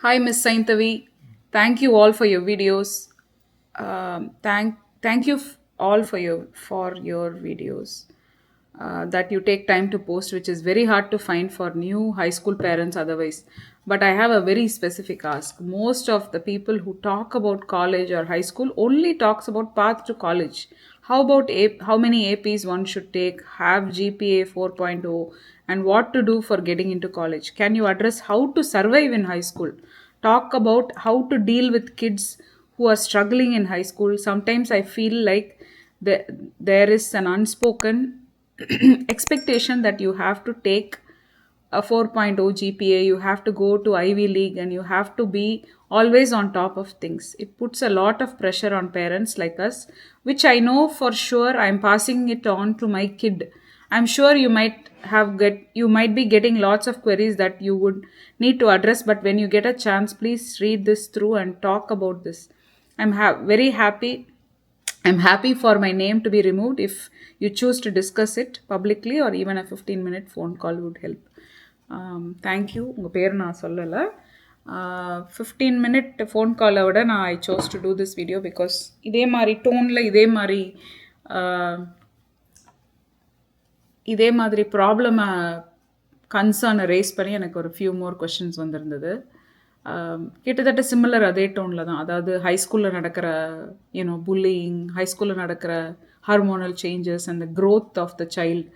Hi, Miss Saintavi. Thank you all for your videos. Thank you all for your videos that you take time to post, which is very hard to find for new high school parents otherwise. But I have a very specific ask. Most of the people who talk about college or high school only talks about path to college. How about how many APs one should take, have GPA 4.0, and what to do for getting into college? Can you address how to survive in high school? Talk about how to deal with kids who are struggling in high school. Sometimes I feel like there is an unspoken expectation that you have to take a 4.0 GPA, you have to go to Ivy League, and you have to be always on top of things. It puts a lot of pressure on parents like us, which I know for sure I'm passing it on to my kid. I'm sure you might be getting lots of queries that you would need to address, but when you get a chance, please read this through and talk about this. Very happy. I'm happy for my name to be removed if you choose to discuss it publicly, or even a 15-minute phone call would help. Thank you. உங்கள் பேர் நான் சொல்லலை. 15-minute phone காலை விட நான் I chose to do this video because இதே மாதிரி ப்ராப்ளமை கன்சர்னை race பண்ணி எனக்கு ஒரு ஃபியூ மோர் கொஷின்ஸ் வந்திருந்தது. கிட்டத்தட்ட சிமிலர் அதே டோனில் தான். அதாவது ஹை ஸ்கூலில் நடக்கிற புல்லிங், ஹை ஸ்கூலில் நடக்கிற hormonal changes and the growth of the child,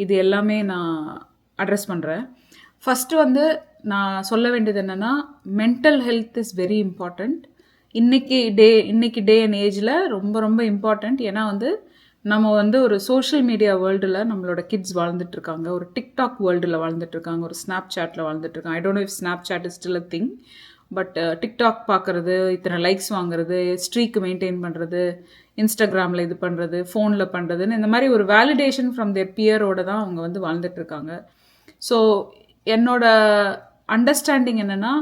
இது எல்லாமே நான் அட்ரஸ் பண்ணுறேன். ஃபஸ்ட்டு நான் சொல்ல வேண்டியது என்னென்னா, mental health is very important. இன்னைக்கு டே அண்ட் ஏஜில் ரொம்ப ரொம்ப இம்பார்ட்டண்ட். ஏன்னா நம்ம ஒரு சோஷியல் மீடியா வேர்ல்டில் நம்மளோட கிட்ஸ் வாழ்ந்துட்டுருக்காங்க, ஒரு டிக்டாக் வேர்ல்டில் வாழ்ந்துட்டுருக்காங்க, ஒரு ஸ்னாப் சாட்டில் வாழ்ந்துட்டுருக்காங்க. I don't know if Snapchat is still a thing, but TikTok பார்க்குறது, இத்தனை லைக்ஸ் வாங்குறது, ஸ்ட்ரீக்கு மெயின்டைன் பண்ணுறது, இன்ஸ்டாகிராமில் இது பண்ணுறது, ஃபோனில் பண்ணுறதுன்னு இந்த மாதிரி ஒரு வேலிடேஷன் ஃப்ரம் தேர் பியரோடு தான் அவங்க வாழ்ந்துட்டுருக்காங்க. ஸோ என்னோட அண்டர்ஸ்டாண்டிங் என்னென்னா,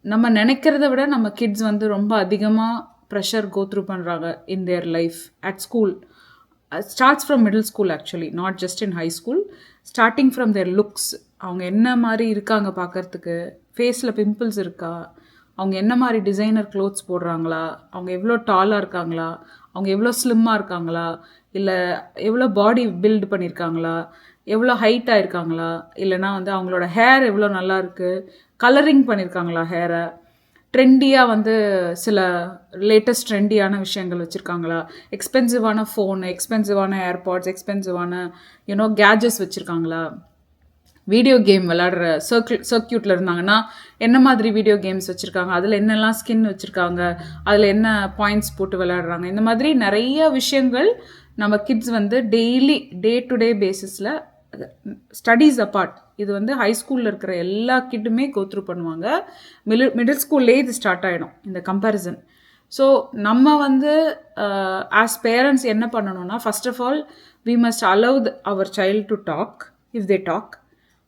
நம்ம நினைக்கிறத விட நம்ம கிட்ஸ் ரொம்ப அதிகமாக ப்ரெஷர் கோத்ரூ பண்ணுறாங்க in their life at school. Starts from middle school actually, not just in high school. Starting from their looks, அவங்க என்ன மாதிரி இருக்காங்க பார்க்குறதுக்கு, ஃபேஸில் பிம்பிள்ஸ் இருக்கா, அவங்க என்ன மாதிரி டிசைனர் க்ளோத்ஸ் போடுறாங்களா, அவங்க எவ்வளோ டாலாக இருக்காங்களா, அவங்க எவ்வளோ ஸ்லிம்மாக இருக்காங்களா, இல்லை எவ்வளோ பாடி பில்டு பண்ணியிருக்காங்களா, எவ்வளோ ஹைட்டாக இருக்காங்களா, இல்லைனா அவங்களோட ஹேர் எவ்வளோ நல்லா இருக்குது, கலரிங் பண்ணியிருக்காங்களா ஹேரை, ட்ரெண்டியாக சில லேட்டஸ்ட் ட்ரெண்டியான விஷயங்கள் வச்சுருக்காங்களா, எக்ஸ்பென்சிவான ஃபோனு, எக்ஸ்பென்சிவான ஏர்பாட்ஸ், எக்ஸ்பென்சிவான கேஜெட்ஸ் வச்சுருக்காங்களா, வீடியோ கேம் விளையாடுற சர்க்கியூட்டில் இருந்தாங்கன்னா என்ன மாதிரி வீடியோ கேம்ஸ் வச்சுருக்காங்க, அதில் என்னெல்லாம் ஸ்கின் வச்சுருக்காங்க, அதில் என்ன பாயிண்ட்ஸ் போட்டு விளையாடுறாங்க, இந்த மாதிரி நிறைய விஷயங்கள் நம்ம kids daily day to day பேசிஸில் ஸ்டடீஸ் அப்பார்ட் இது ஹை ஸ்கூலில் இருக்கிற எல்லா கிட்டுமே கோத்ரூ பண்ணுவாங்க. மிடில் ஸ்கூல்லே இது ஸ்டார்ட் ஆகிடும் இந்த கம்பேரிசன். ஸோ நம்ம ஆஸ் பேரண்ட்ஸ் என்ன பண்ணணும்னா, first of all we must allow our child to talk if they talk.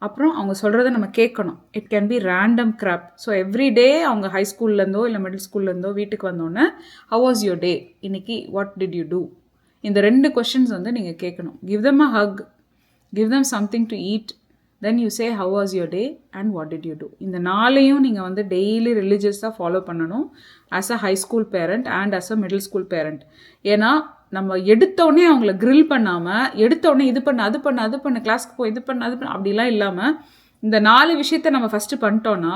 அப்புறம் அவங்க சொல்கிறத நம்ம கேட்கணும். It can be random crap. So every day அவங்க ஹை ஸ்கூல்லேருந்தோ இல்லை மிடில் ஸ்கூல்லேருந்தோ வீட்டுக்கு வந்தோடனே ஹவ் வாஸ் யுவர் டே, இன்னைக்கு வாட் டிட் யூ டூ, இந்த 2 கொஷின்ஸ் நீங்கள் கேட்கணும். Give them a Haq, give them something to eat, then you say how was your day and what did you do. இந்த நாளையும் நீங்கள் டெய்லி ரிலீஜியஸாக ஃபாலோ பண்ணணும் as a high school parent and as a middle school parent. ஏன்னா நம்ம எடுத்தோடனே அவங்கள grill பண்ணாமல், எடுத்தோடனே இது பண்ண அது பண்ண கிளாஸ்க்கு போய் இது பண்ண அப்படிலாம் இல்லாமல் இந்த 4 விஷயத்த நம்ம ஃபஸ்ட்டு பண்ணிட்டோன்னா,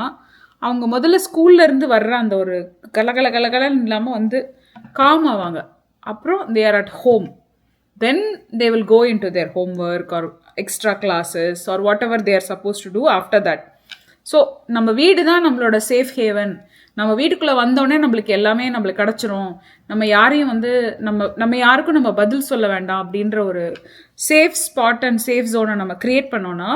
அவங்க முதல்ல ஸ்கூல்லேருந்து வர்ற அந்த ஒரு கலகலன்னு இல்லாமல் காம் ஆவாங்க. அப்புறம் they are at home, then they will go into their homework or extra classes or whatever they are supposed to do after that. So நம்ம வீடு தான் நம்மளோட சேஃப் ஹேவன். நம்ம வீட்டுக்குள்ளே வந்தோடனே நம்மளுக்கு எல்லாமே நம்மளுக்கு கிடச்சிரும், நம்ம யாரையும் நம்ம யாருக்கும் நம்ம பதில் சொல்ல வேண்டாம் அப்படின்ற ஒரு சேஃப் ஸ்பாட் அண்ட் சேஃப் ஜோனை நம்ம க்ரியேட் பண்ணோன்னா,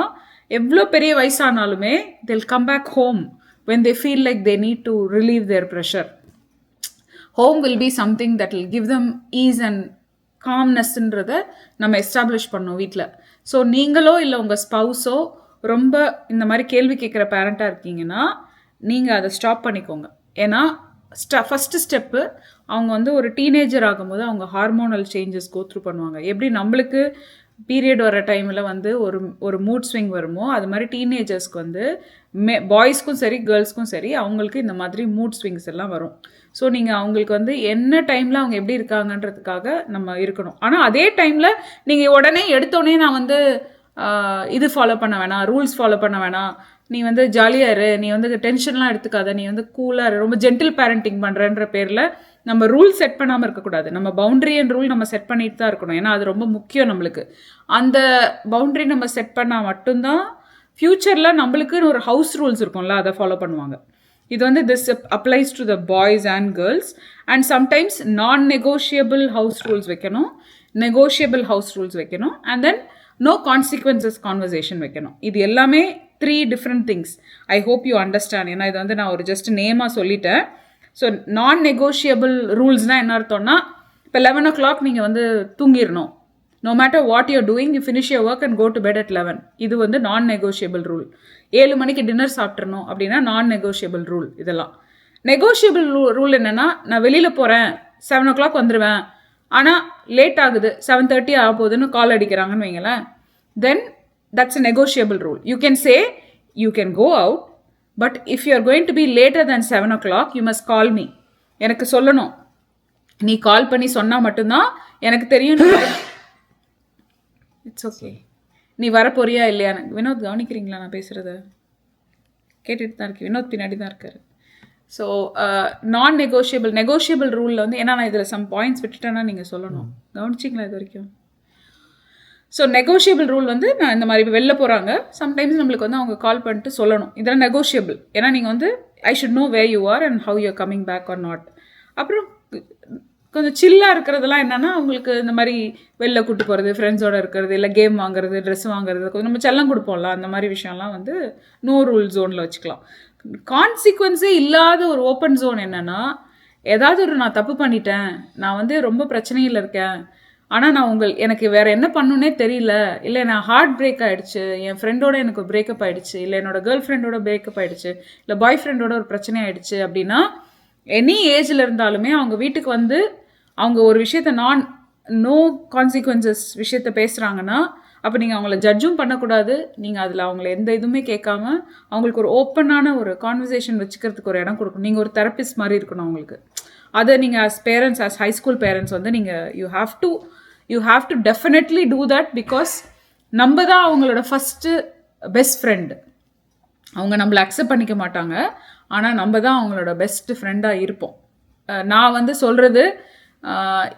எவ்வளோ பெரிய வயசானாலுமே they'll come back home when they feel like they need to relieve their pressure. Home will be something that will give them ease and காம்னஸ்ன்றதை நம்ம எஸ்டாப்ளிஷ் பண்ணோம் வீட்டில். ஸோ நீங்களோ இல்லை உங்கள் ஸ்பவுஸோ ரொம்ப இந்த மாதிரி கேள்வி கேட்குற பேரண்ட்டாக இருக்கீங்கன்னா, நீங்கள் அதை ஸ்டாப் பண்ணிக்கோங்க. ஏன்னா ஃபஸ்ட்டு ஸ்டெப்பு, அவங்க ஒரு டீனேஜர் ஆகும்போது அவங்க ஹார்மோனல் சேஞ்சஸ் கோத்ரூ பண்ணுவாங்க. எப்படி நம்மளுக்கு பீரியட் வர டைமில் வந்து ஒரு ஒரு மூட் ஸ்விங் வருமோ அது மாதிரி டீனேஜர்ஸ்க்கு வந்து பாய்ஸ்க்கும் சரி கேர்ள்ஸ்க்கும் சரி அவங்களுக்கு இந்த மாதிரி மூட் ஸ்விங்ஸ் எல்லாம் வரும். ஸோ நீங்கள் அவங்களுக்கு வந்து என்ன டைமில் அவங்க எப்படி இருக்காங்கன்றதுக்காக நம்ம இருக்கணும். ஆனால் அதே டைமில் நீங்கள் உடனே எடுத்தோடனே நான் வந்து இது ஃபாலோ பண்ண வேணாம், ரூல்ஸ் ஃபாலோ பண்ண வேணாம், நீ வந்து ஜாலியாக இரு, நீ வந்து டென்ஷன்லாம் எடுத்துக்காத, நீ வந்து கூலாக இரு, ரொம்ப ஜென்டில் பேரண்டிங் பண்ணுறன்ற பேரில் நம்ம ரூல் செட் பண்ணாமல் இருக்கக்கூடாது. நம்ம பவுண்டரி அண்ட் ரூல் நம்ம செட் பண்ணிட்டு தான் இருக்கணும். ஏன்னா அது ரொம்ப முக்கியம் நம்மளுக்கு. அந்த பவுண்டரி நம்ம செட் பண்ணால் மட்டும்தான் ஃப்யூச்சரில் நம்மளுக்குன்னு ஒரு ஹவுஸ் ரூல்ஸ் இருக்கும்ல, அதை ஃபாலோ பண்ணுவாங்க. இது வந்து this applies to the boys and girls. And sometimes non negotiable house rules வைக்கணும், நெகோஷியபிள் ஹவுஸ் ரூல்ஸ் வைக்கணும், and then no consequences conversation வைக்கணும். இது எல்லாமே 3 different things. I hope you understand. ஏன்னா இது வந்து நான் ஒரு ஜஸ்ட் நேமாக சொல்லிட்டேன். ஸோ நான் நெகோஷியபிள் ரூல்ஸ்னால் என்ன அர்த்தம்னா, இப்போ 11 o'clock நீங்கள் வந்து தூங்கிடணும். No matter what you're doing, you finish your work and go to bed at 11. இது வந்து நான் நெகோஷியபிள் ரூல். 7 மணிக்கு டின்னர் சாப்பிட்றணும் அப்படின்னா நான் நெகோஷியபிள் ரூல். இதெல்லாம் நெகோஷியபிள் ரூல் என்னென்னா, நான் வெளியில் போகிறேன், 7 o'clock வந்துடுவேன், ஆனால் லேட் ஆகுது, 7:30 ஆக போகுதுன்னு கால் அடிக்கிறாங்கன்னு வைங்களேன், then that's a negotiable rule. You can say you can go out, but if you are going to be later than 7 o'clock, you must call me. எனக்கு சொல்லணும். நீ கால் பண்ணி சொன்னால் மட்டும்தான் எனக்கு தெரியும். It's okay. நீ வரப்போறியா இல்லையா? வினோத் கவனிக்கிறீங்களா நான் பேசுகிறத? கேட்டுட்டு தான் இருக்கு. வினோத் பின்னாடி தான் இருக்காரு. ஸோ நான் நெகோஷியபிள் ரூலில் வந்து ஏன்னா நான் இதில் சம் பாயிண்ட்ஸ் விட்டுட்டேன்னா நீங்கள் சொல்லணும். கவனிச்சிங்களா இது வரைக்கும்? ஸோ நெகோஷியபிள் ரூல் வந்து நான் இந்த மாதிரி வெளில போகிறாங்க, சம்டைம்ஸ் நம்மளுக்கு வந்து அவங்க கால் பண்ணிட்டு சொல்லணும். இதெல்லாம் நெகோஷியபிள். ஏன்னா நீங்கள் வந்து I should know where you are and how you are coming back or not. அப்புறம் கொஞ்சம் சில்லாக இருக்கிறதெல்லாம் என்னென்னா, அவங்களுக்கு இந்த மாதிரி வெளில கூட்டு போகிறது, ஃப்ரெண்ட்ஸோடு இருக்கிறது, இல்லை கேம் வாங்குறது, ட்ரெஸ் வாங்குறது, கொஞ்சம் நம்ம செல்லம் கொடுப்போம்ல, அந்த மாதிரி விஷயம்லாம் வந்து நோ ரூல் ஜோனில் வச்சுக்கலாம். கான்சிக்வன்ஸே இல்லாத ஒரு ஓப்பன் ஜோன் என்னென்னா, ஏதாவது ஒரு நான் தப்பு பண்ணிட்டேன், நான் வந்து ரொம்ப பிரச்சனையில் இருக்கேன், ஆனால் நான் எனக்கு வேறு என்ன பண்ணுன்னே தெரியல, இல்லை நான் ஹார்ட் பிரேக் ஆகிடுச்சு, என் ஃப்ரெண்டோட எனக்கு ஒரு பிரேக்கப் ஆகிடுச்சு, இல்லை என்னோட கேர்ள் ஃப்ரெண்டோட பிரேக்கப் ஆகிடுச்சு, இல்லை பாய் ஃப்ரெண்டோட ஒரு பிரச்சனை ஆகிடுச்சு அப்படின்னா, எனி ஏஜில் இருந்தாலுமே அவங்க வீட்டுக்கு வந்து அவங்க ஒரு விஷயத்த நோ கான்சிக்வன்சஸ் விஷயத்த பேசுகிறாங்கன்னா, அப்போ நீங்கள் அவங்கள ஜட்ஜும் பண்ணக்கூடாது, நீங்கள் அதில் அவங்கள எந்த இதுவுமே கேட்காம அவங்களுக்கு ஒரு ஓப்பனான ஒரு கான்வர்சேஷன் வச்சுக்கிறதுக்கு ஒரு இடம் கொடுக்கணும். நீங்கள் ஒரு தெரப்பிஸ்ட் மாதிரி இருக்கணும் அவங்களுக்கு. அதை நீங்கள் as parents, as high school parents வந்து நீங்கள் you have to definitely do that. Because நம்ம தான் அவங்களோட ஃபஸ்ட்டு பெஸ்ட் ஃப்ரெண்டு. அவங்க நம்மளை அக்செப்ட் பண்ணிக்க மாட்டாங்க, ஆனால் நம்ம தான் அவங்களோட பெஸ்ட்டு ஃப்ரெண்டாக இருப்போம். நான் வந்து சொல்கிறது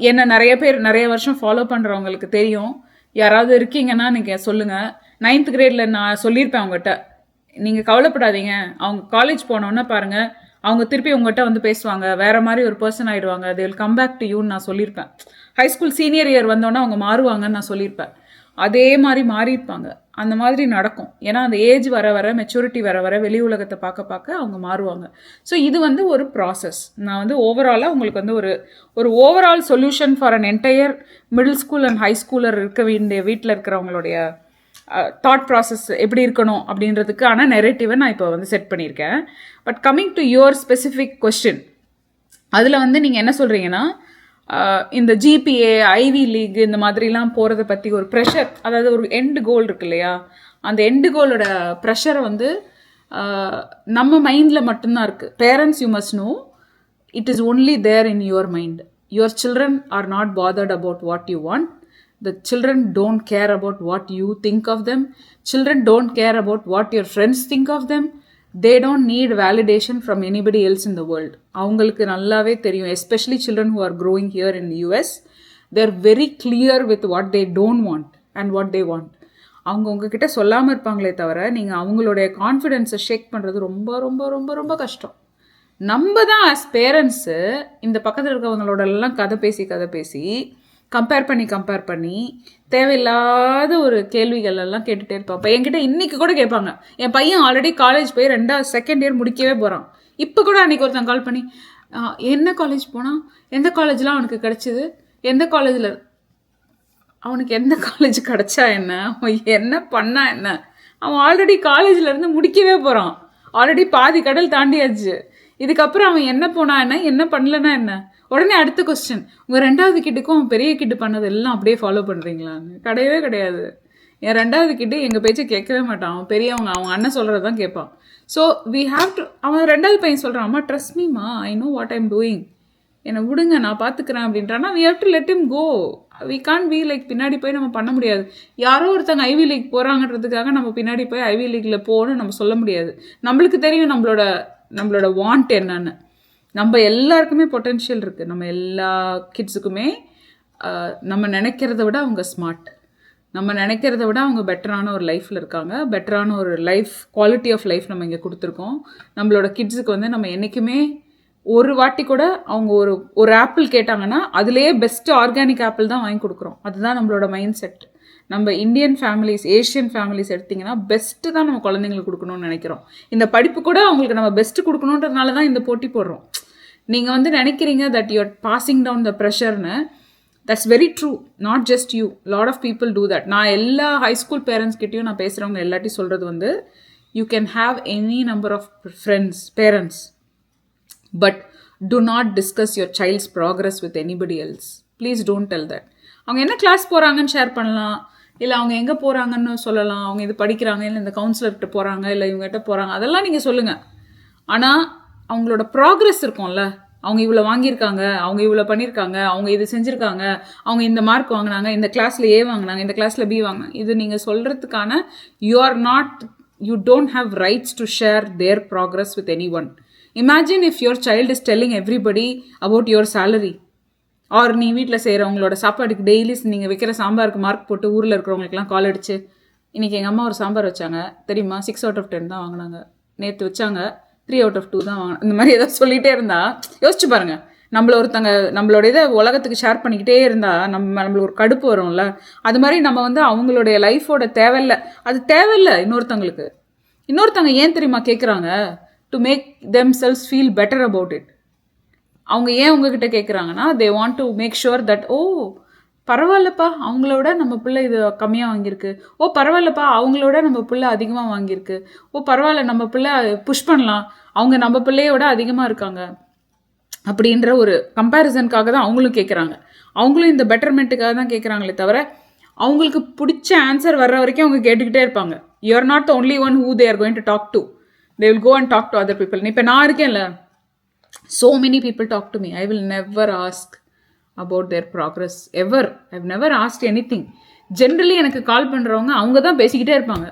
என்னை நிறைய வருஷம் ஃபாலோ பண்ணுறவங்களுக்கு தெரியும். யாராவது இருக்கீங்கன்னா நீங்கள் சொல்லுங்கள். 9th grade நான் சொல்லியிருப்பேன் அவங்ககிட்ட, நீங்கள் கவலைப்படாதீங்க, அவங்க காலேஜ் போனோன்னே பாருங்கள், அவங்க திருப்பி உங்கள்கிட்ட வந்து பேசுவாங்க, வேறு மாதிரி ஒரு பர்சன் ஆகிடுவாங்க, they will come back to யூன்னு நான் சொல்லியிருப்பேன். ஹை ஸ்கூல் சீனியர் இயர் வந்தோன்னே அவங்க மாறுவாங்கன்னு நான் சொல்லியிருப்பேன். அதே மாதிரி மாறியிருப்பாங்க. அந்த மாதிரி நடக்கும். ஏன்னா அந்த ஏஜ் வர வர, மெச்சூரிட்டி வர வர, வெளி உலகத்தை பார்க்க அவங்க மாறுவாங்க. ஸோ இது வந்து ஒரு ப்ராசஸ். நான் வந்து ஓவராலாக உங்களுக்கு வந்து ஒரு overall solution for an entire middle school and high schooler இருக்க வேண்டிய வீட்டில் இருக்கிறவங்களுடைய தாட் ப்ராசஸ் எப்படி இருக்கணும் அப்படின்றதுக்கான நெரேட்டிவை நான் இப்போ வந்து செட் பண்ணியிருக்கேன். But coming to your specific question, அதில் வந்து நீங்கள் என்ன சொல்கிறீங்கன்னா, இந்த ஜிபிஏ, ஐவி லீக் இந்த மாதிரிலாம் போகிறத பற்றி ஒரு ப்ரெஷர், அதாவது ஒரு எண்டு கோல் இருக்கு இல்லையா, அந்த எண்டு கோலோட ப்ரெஷரை வந்து நம்ம மைண்டில் மட்டும்தான் இருக்குது. Parents, you must know it is only there in your mind. Your children are not bothered about what you want. The children don't care about what you think of them. Children don't care about what your friends think of them. They don't need validation from anybody else in the world. அவங்களுக்கு நல்லாவே தெரியும், especially children who are growing here in the US. They're very clear with what they don't want and what they want. அவங்க உங்ககிட்ட சொல்லாமல் இருப்பாங்களே தவிர, நீங்கள் அவங்களுடைய கான்ஃபிடென்ஸை ஷேக் பண்ணுறது ரொம்ப ரொம்ப ரொம்ப ரொம்ப கஷ்டம். நம்ம தான் ஆஸ் பேரண்ட்ஸு இந்த பக்கத்தில் இருக்கவங்களோட எல்லாம் கதை பேசி கம்பேர் பண்ணி தேவையில்லாத ஒரு கேள்விகள் எல்லாம் கேட்டுகிட்டே இருப்பான். இப்போ என்கிட்ட இன்றைக்கி கூட கேட்பாங்க, என் பையன் ஆல்ரெடி காலேஜ் போய் 2nd year முடிக்கவே போகிறான். இப்போ கூட அன்றைக்கி ஒருத்தன் கால் பண்ணி, என்ன காலேஜ் போனான், எந்த காலேஜ்லாம் அவனுக்கு கிடச்சிது, எந்த காலேஜில், அவனுக்கு எந்த காலேஜ் கிடச்சா என்ன, அவன் என்ன பண்ணா என்ன, அவன் ஆல்ரெடி காலேஜிலேருந்து முடிக்கவே போகிறான், ஆல்ரெடி பாதி கடல் தாண்டியாச்சு. இதுக்கப்புறம் அவன் என்ன போனா என்ன, என்ன பண்ணலன்னா என்ன, உடனே அடுத்த கொஸ்டின், உங்கள் 2வது கிட்டுக்கும் பெரிய கிட்டு பண்ணது எல்லாம் அப்படியே ஃபாலோ பண்ணுறீங்களான்னு. கிடையவே கிடையாது. என் 2வது கிட்டு எங்கள் பேச்சை கேட்கவே மாட்டான். அவன் பெரியவங்க, அவங்க அண்ணன் சொல்கிறது தான் கேட்பான். ஸோ வி ஹாவ் டு, அவன் 2வது பையன் சொல்கிறான், அம்மா ட்ரஸ்ட் மீமா, I know what I'm doing, என்னை விடுங்க நான் பார்த்துக்கிறேன் அப்படின்றானா. We have to let him go. We can't be like பின்னாடி போய் நம்ம பண்ண முடியாது. யாரோ ஒருத்தங்க ஐவி லீக் போகிறாங்கன்றதுக்காக நம்ம பின்னாடி போய் ஐவி லீக்கில் போகணும்னு நம்ம சொல்ல முடியாது. நம்மளுக்கு தெரியும் நம்மளோட வாண்ட் என்னன்னு. நம்ம எல்லாருக்குமே பொட்டென்ஷியல் இருக்குது. நம்ம எல்லா கிட்ஸுக்குமே நம்ம நினைக்கிறத விட அவங்க ஸ்மார்ட், நம்ம நினைக்கிறத விட அவங்க பெட்டரான ஒரு லைஃப்பில் இருக்காங்க. பெட்டரான ஒரு லைஃப், குவாலிட்டி ஆஃப் லைஃப் நம்ம இங்கே கொடுத்துருக்கோம். நம்மளோட கிட்ஸுக்கு வந்து நம்ம என்றைக்குமே ஒரு வாட்டி கூட அவங்க ஒரு ஆப்பிள் கேட்டாங்கன்னா அதுலேயே பெஸ்ட்டு ஆர்கானிக் ஆப்பிள் தான் வாங்கி கொடுக்குறோம். அதுதான் நம்மளோட மைண்ட் செட். நம்ம இந்தியன் ஃபேமிலிஸ், ஏஷியன் ஃபேமிலிஸ் எடுத்திங்கன்னா பெஸ்ட்டு தான் நம்ம குழந்தைங்களுக்கு கொடுக்கணும்னு நினைக்கிறோம். இந்த படிப்பு கூட அவங்களுக்கு நம்ம பெஸ்ட்டு கொடுக்கணுன்றதுனால தான் இந்த போட்டி போடுறோம். நீங்கள் வந்து நினைக்கிறீங்க that you're passing down the ப்ரெஷர்னு. That's very true. Not just you, lot of people do that. நான் எல்லா ஹைஸ்கூல் பேரண்ட்ஸ்கிட்டையும் நான் பேசுகிறவங்க எல்லாத்தையும் சொல்கிறது வந்து, you can have any number of friends, parents, but do not discuss your child's progress with anybody else. Please don't tell that. அவங்க என்ன கிளாஸ் போகிறாங்கன்னு ஷேர் பண்ணலாம், இல்லை அவங்க எங்கே போகிறாங்கன்னு சொல்லலாம், அவங்க இது படிக்கிறாங்க, இல்லை இந்த கவுன்சிலர்கிட்ட போகிறாங்க, இல்லை இவங்ககிட்ட போகிறாங்க, அதெல்லாம் நீங்கள் சொல்லுங்கள். ஆனால் அவங்களோட ப்ராக்ரெஸ் இருக்கும்ல, அவங்க இவ்வளோ வாங்கியிருக்காங்க, அவங்க இவ்வளோ பண்ணியிருக்காங்க, அவங்க இது செஞ்சுருக்காங்க, அவங்க இந்த மார்க் வாங்கினாங்க, இந்த கிளாஸில் ஏ வாங்கினாங்க, இந்த கிளாஸில் பி வாங்கினாங்க, இது நீங்கள் சொல்கிறதுக்கான you don't have rights to share their progress with anyone. Imagine if your child is telling everybody about your salary. Or நீ வீட்டில் செய்கிறவங்களோட சாப்பாடுக்கு டெய்லி நீங்கள் வைக்கிற சாம்பாருக்கு மார்க் போட்டு ஊரில் இருக்கிறவங்களுக்குலாம் கால் அடிச்சு, இன்றைக்கி எங்கள் அம்மா ஒரு சாம்பார் வச்சாங்க தெரியுமா, 6 out of 10 தான் வாங்கினாங்க, நேற்று வச்சாங்க 3 out of 2 தான் வாங்கினாங்க, இந்த மாதிரி ஏதாவது சொல்லிகிட்டே இருந்தால் யோசிச்சு பாருங்கள். நம்மளோட இதை உலகத்துக்கு ஷேர் பண்ணிக்கிட்டே இருந்தால் நம்மளுக்கு ஒரு கடுப்பு வரும்ல. அது மாதிரி நம்ம வந்து அவங்களுடைய லைஃபோட தேவையில்லை இன்னொருத்தவங்க ஏன் தெரியுமா கேட்குறாங்க, to make themselves feel better about it. அவங்க ஏன் உங்ககிட்ட கேட்குறாங்கன்னா, they want to make sure that, பரவாயில்லப்பா அவங்களோட நம்ம பிள்ளை இது கம்மியாக வாங்கியிருக்கு, பரவாயில்லப்பா அவங்களோட நம்ம பிள்ளை அதிகமாக வாங்கியிருக்கு, பரவாயில்ல நம்ம பிள்ளை புஷ் பண்ணலாம், அவங்க நம்ம பிள்ளையோட அதிகமாக இருக்காங்க அப்படின்ற ஒரு கம்பேரிசனுக்காக தான் அவங்களும் கேட்குறாங்க. அவங்களும் இந்த பெட்டர்மெண்ட்டுக்காக தான் கேட்குறாங்களே தவிர, அவங்களுக்கு பிடிச்ச ஆன்சர் வர்ற வரைக்கும் அவங்க கேட்டுக்கிட்டே இருப்பாங்க. You are not the only one who they are going to talk to. They will go and talk to other people. இப்போ நான் இருக்கேன்ல, so many people talk to me. I will never ask about their progress ever. I've never asked anything. Generally எனக்கு கால் பண்ணுறவங்க அவங்க தான் பேசிக்கிட்டே இருப்பாங்க.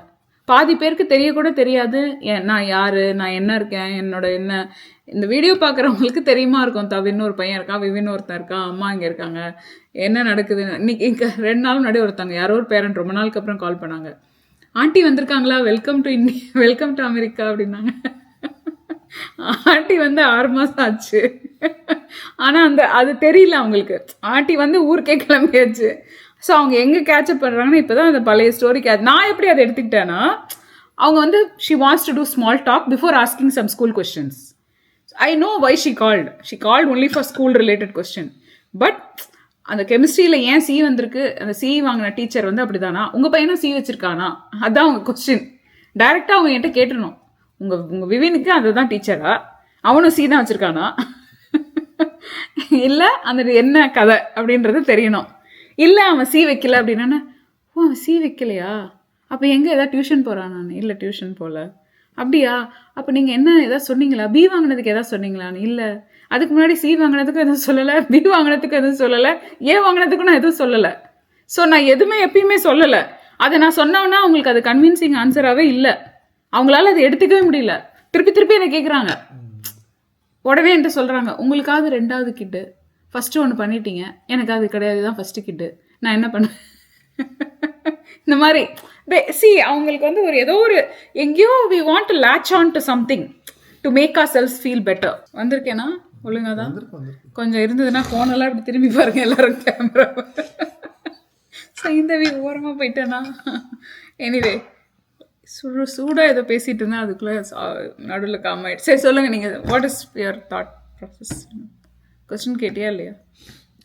பாதி பேருக்கு தெரியக்கூட தெரியாது நான் யார், நான் என்ன இருக்கேன், என்னோட என்ன. இந்த வீடியோ பார்க்குறவங்களுக்கு தெரியுமா இருக்கும், தவின்னு ஒரு பையன் இருக்கான், விவின்னு ஒருத்தன் இருக்கான், அம்மா இங்கே இருக்காங்க, என்ன நடக்குது. இன்னைக்கு 2 நாள் முன்னாடி ஒருத்தங்க யாரோ ஒரு பேரண்ட் ரொம்ப நாளுக்கு அப்புறம் கால் பண்ணாங்க, ஆண்டி வந்திருக்காங்களா, welcome to India, welcome to America அப்படின்னாங்க. ஆண்டி வந்து 6 மாதம் ஆச்சு, ஆனால் அது தெரியல அவங்களுக்கு. ஆண்டி வந்து ஊருக்கே கிளம்பியாச்சு. ஸோ அவங்க எங்கே கேட்சப் பண்ணுறாங்கன்னா இப்போ தான் அந்த பழைய ஸ்டோரி நான் எப்படி அதை எடுத்துக்கிட்டேன்னா, அவங்க வந்து she wants to do small talk before asking some school questions. I know why she called only for school related question. But அந்த கெமிஸ்ட்ரியில் ஏன் சி வந்திருக்கு, அந்த சி வாங்கின டீச்சர் வந்து அப்படி தானா, உங்கள் பையனும் சி வச்சுருக்கானா, அதுதான் அவங்க கொஸ்டின். டைரெக்டாக அவங்க என்கிட்ட கேட்டுடணும், உங்கள் விவினுக்கு அதுதான் டீச்சரா, அவனும் சி தான் வச்சுருக்கானா, இல்லை அந்த என்ன கதை அப்படின்றது தெரியணும். இல்லை அவன் சி வைக்கல அப்படின்னா, அவன் சி வைக்கலையா, அப்போ எங்கே எதாவது டியூஷன் போகிறான், நான் இல்லை டியூஷன் போகல, அப்படியா, அப்போ நீங்கள் என்ன எதாவது சொன்னீங்களா, பி வாங்கினதுக்கு எதாவது சொன்னீங்களான்னு, இல்லை அதுக்கு முன்னாடி சி வாங்கினதுக்கும் எதுவும் சொல்லலை, பி வாங்கினதுக்கும் எதுவும் சொல்லலை, ஏ வாங்கினதுக்கும் நான் எதுவும் சொல்லலை. ஸோ நான் எதுவுமே எப்பயுமே சொல்லலை. அதை நான் சொன்னோன்னா அவங்களுக்கு அது கன்வின்சிங் ஆன்சராகவே இல்லை, அவங்களால அதை எடுத்துக்கவே முடியல. திருப்பி என்னை கேட்குறாங்க, உடனே என்கிட்ட சொல்கிறாங்க, உங்களுக்காவது 2வது கிட்டு, ஃபஸ்ட்டு ஒன்று பண்ணிட்டீங்க, எனக்கு அது கிடையாது, தான் ஃபஸ்ட்டு கிட்டு, நான் என்ன பண்ணேன். இந்த மாதிரி அவங்களுக்கு வந்து எங்கேயோ we want to latch on to something to make ourselves feel better. வந்திருக்கேனா ஒழுங்காக தான் கொஞ்சம் இருந்ததுன்னா ஃபோனெல்லாம் இப்படி திரும்பி பாருங்க எல்லாரும் கேமரா. சைந்தவி ஓரமாக போயிட்டேனா. எனிவே சூடாக ஏதோ பேசிகிட்டு இருந்தேன், அதுக்குள்ளே நடுவில் காமாயிடுச்சு. சரி சொல்லுங்கள், நீங்கள் what is your thought process? Question கேட்டியா இல்லையா?